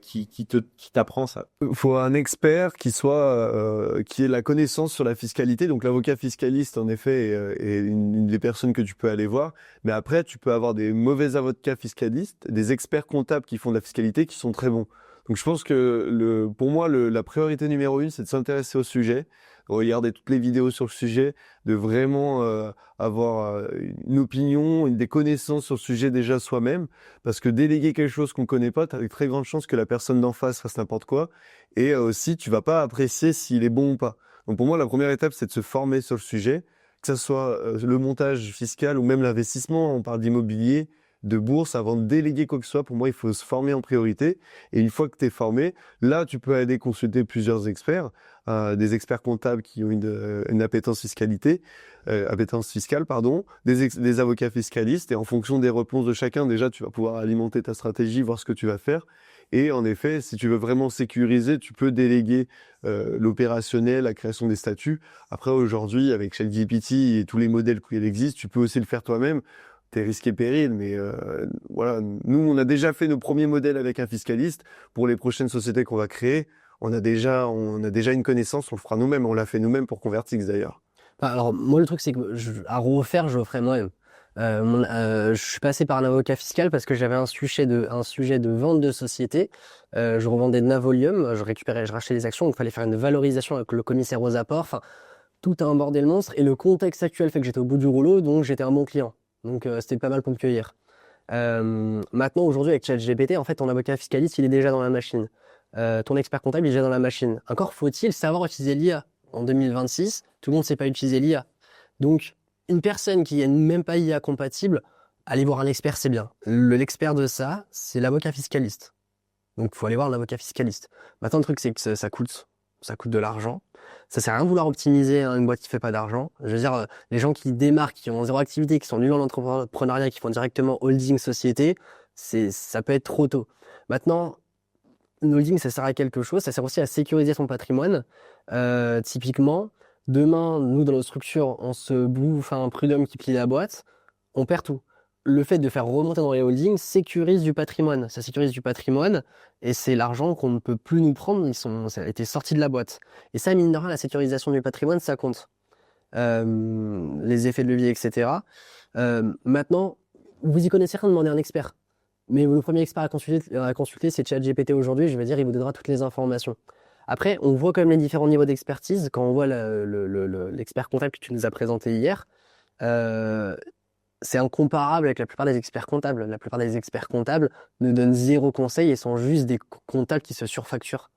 qui t'apprend ça? Il faut un expert qui ait la connaissance sur la fiscalité. Donc l'avocat fiscaliste, en effet, est une des personnes que tu peux aller voir. Mais après, tu peux avoir des mauvais avocats fiscalistes, des experts comptables qui font de la fiscalité qui sont très bons. Donc je pense que pour moi, la priorité numéro 1, c'est de s'intéresser au sujet, regarder toutes les vidéos sur le sujet, de vraiment avoir une opinion, des connaissances sur le sujet déjà soi-même. Parce que déléguer quelque chose qu'on connaît pas, tu as de très grandes chances que la personne d'en face fasse n'importe quoi. Et aussi, tu vas pas apprécier s'il est bon ou pas. Donc pour moi, la première étape, c'est de se former sur le sujet, que ce soit le montage fiscal ou même l'investissement. On parle d'immobilier, de bourse. Avant de déléguer quoi que ce soit, pour moi, il faut se former en priorité. Et une fois que tu es formé, là, tu peux aller consulter plusieurs experts, des experts comptables qui ont une appétence appétence fiscale, pardon, des avocats fiscalistes. Et en fonction des réponses de chacun, déjà, tu vas pouvoir alimenter ta stratégie, voir ce que tu vas faire. Et en effet, si tu veux vraiment sécuriser, tu peux déléguer l'opérationnel, la création des statuts. Après, aujourd'hui, avec ChatGPT et tous les modèles qui existent, tu peux aussi le faire toi-même. T'es risqué péril, mais voilà. Nous, on a déjà fait nos premiers modèles avec un fiscaliste. Pour les prochaines sociétés qu'on va créer, on a déjà une connaissance, on le fera nous-mêmes. On l'a fait nous-mêmes pour Convertix d'ailleurs. Alors, moi, le truc, c'est que à refaire, je le ferai moi-même. Je suis passé par un avocat fiscal parce que j'avais un sujet de vente de société. Je revendais de Navolium, je rachetais des actions, donc il fallait faire une valorisation avec le commissaire aux apports. Enfin, tout a un bordel monstre. Et le contexte actuel fait que j'étais au bout du rouleau, donc j'étais un bon client. Donc c'était pas mal pour me cueillir. Maintenant, aujourd'hui, avec ChatGPT, en fait, ton avocat fiscaliste, il est déjà dans la machine. Ton expert comptable, il est déjà dans la machine. Encore faut-il savoir utiliser l'IA. En 2026, tout le monde ne sait pas utiliser l'IA. Donc, une personne qui n'est même pas IA compatible, aller voir un expert, c'est bien. L'expert de ça, c'est l'avocat fiscaliste. Donc, il faut aller voir un avocat fiscaliste. Maintenant, le truc, c'est que ça coûte de l'argent. Ça sert à rien de vouloir optimiser une boîte qui fait pas d'argent. Je veux dire, les gens qui démarrent, qui ont zéro activité, qui sont nuls en entrepreneuriat, qui font directement holding société, ça peut être trop tôt. Maintenant, une holding, ça sert à quelque chose. Ça sert aussi à sécuriser son patrimoine. Typiquement, demain, nous, dans nos structures, on se bouffe un prud'homme qui plie la boîte, on perd tout. Le fait de faire remonter dans les holdings sécurise du patrimoine. Ça sécurise du patrimoine et c'est l'argent qu'on ne peut plus nous prendre. Ça a été sorti de la boîte. Et ça, mine de rien, la sécurisation du patrimoine, ça compte. Les effets de levier, etc. Maintenant, vous y connaissez rien, demandez à un expert. Mais le premier expert à consulter, c'est ChatGPT aujourd'hui. Je veux dire, il vous donnera toutes les informations. Après, on voit quand même les différents niveaux d'expertise. Quand on voit l'expert comptable que tu nous as présenté hier, c'est incomparable avec la plupart des experts comptables. La plupart des experts comptables ne donnent zéro conseil et sont juste des comptables qui se surfacturent,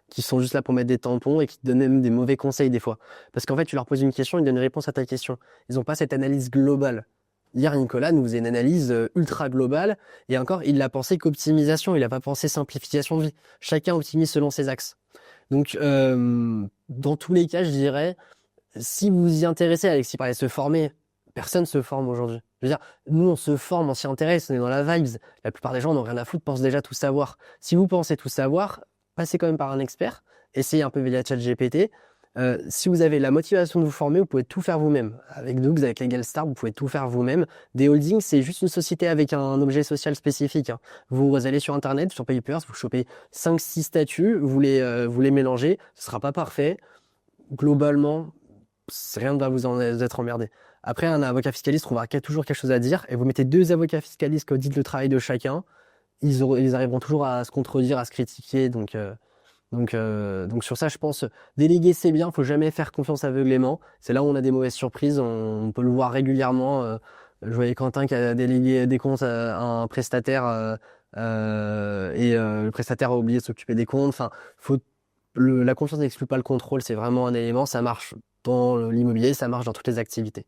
qui sont juste là pour mettre des tampons et qui te donnent même des mauvais conseils des fois. Parce qu'en fait, tu leur poses une question, ils donnent une réponse à ta question. Ils n'ont pas cette analyse globale. Hier, Nicolas nous faisait une analyse ultra globale et encore, il n'a pensé qu'optimisation, il n'a pas pensé simplification de vie. Chacun optimise selon ses axes. Donc, dans tous les cas, je dirais, si vous vous y intéressez, Alexis parlait de se former, personne se forme aujourd'hui. Je veux dire, nous, on se forme, on s'y intéresse, on est dans la vibes. La plupart des gens n'ont rien à foutre, pensent déjà tout savoir. Si vous pensez tout savoir, passez quand même par un expert, essayez un peu via ChatGPT. Si vous avez la motivation de vous former, vous pouvez tout faire vous-même. Avec Dougs, avec Legalstar, vous pouvez tout faire vous-même. Des holdings, c'est juste une société avec un objet social spécifique. Vous allez sur Internet, sur Papers, vous chopez 5-6 statuts, vous les mélangez, ce ne sera pas parfait. Globalement, rien ne va vous être emmerdé. Après, un avocat fiscaliste trouvera toujours quelque chose à dire et vous mettez 2 avocats fiscalistes qui auditent le travail de chacun. Ils arriveront toujours à se contredire, à se critiquer. Donc sur ça, je pense, déléguer c'est bien, faut jamais faire confiance aveuglément. C'est là où on a des mauvaises surprises, on peut le voir régulièrement. Je voyais Quentin qui a délégué des comptes à un prestataire et le prestataire a oublié de s'occuper des comptes. Enfin, la confiance n'exclut pas le contrôle, c'est vraiment un élément, ça marche dans l'immobilier, ça marche dans toutes les activités.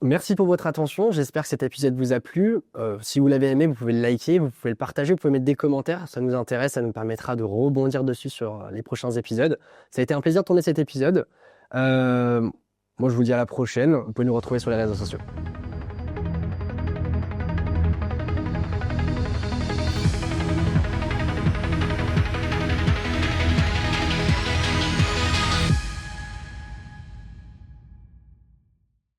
Merci pour votre attention, j'espère que cet épisode vous a plu. Si vous l'avez aimé, vous pouvez le liker, vous pouvez le partager, vous pouvez mettre des commentaires, ça nous intéresse, ça nous permettra de rebondir dessus sur les prochains épisodes. Ça a été un plaisir de tourner cet épisode. Moi je vous dis à la prochaine, vous pouvez nous retrouver sur les réseaux sociaux.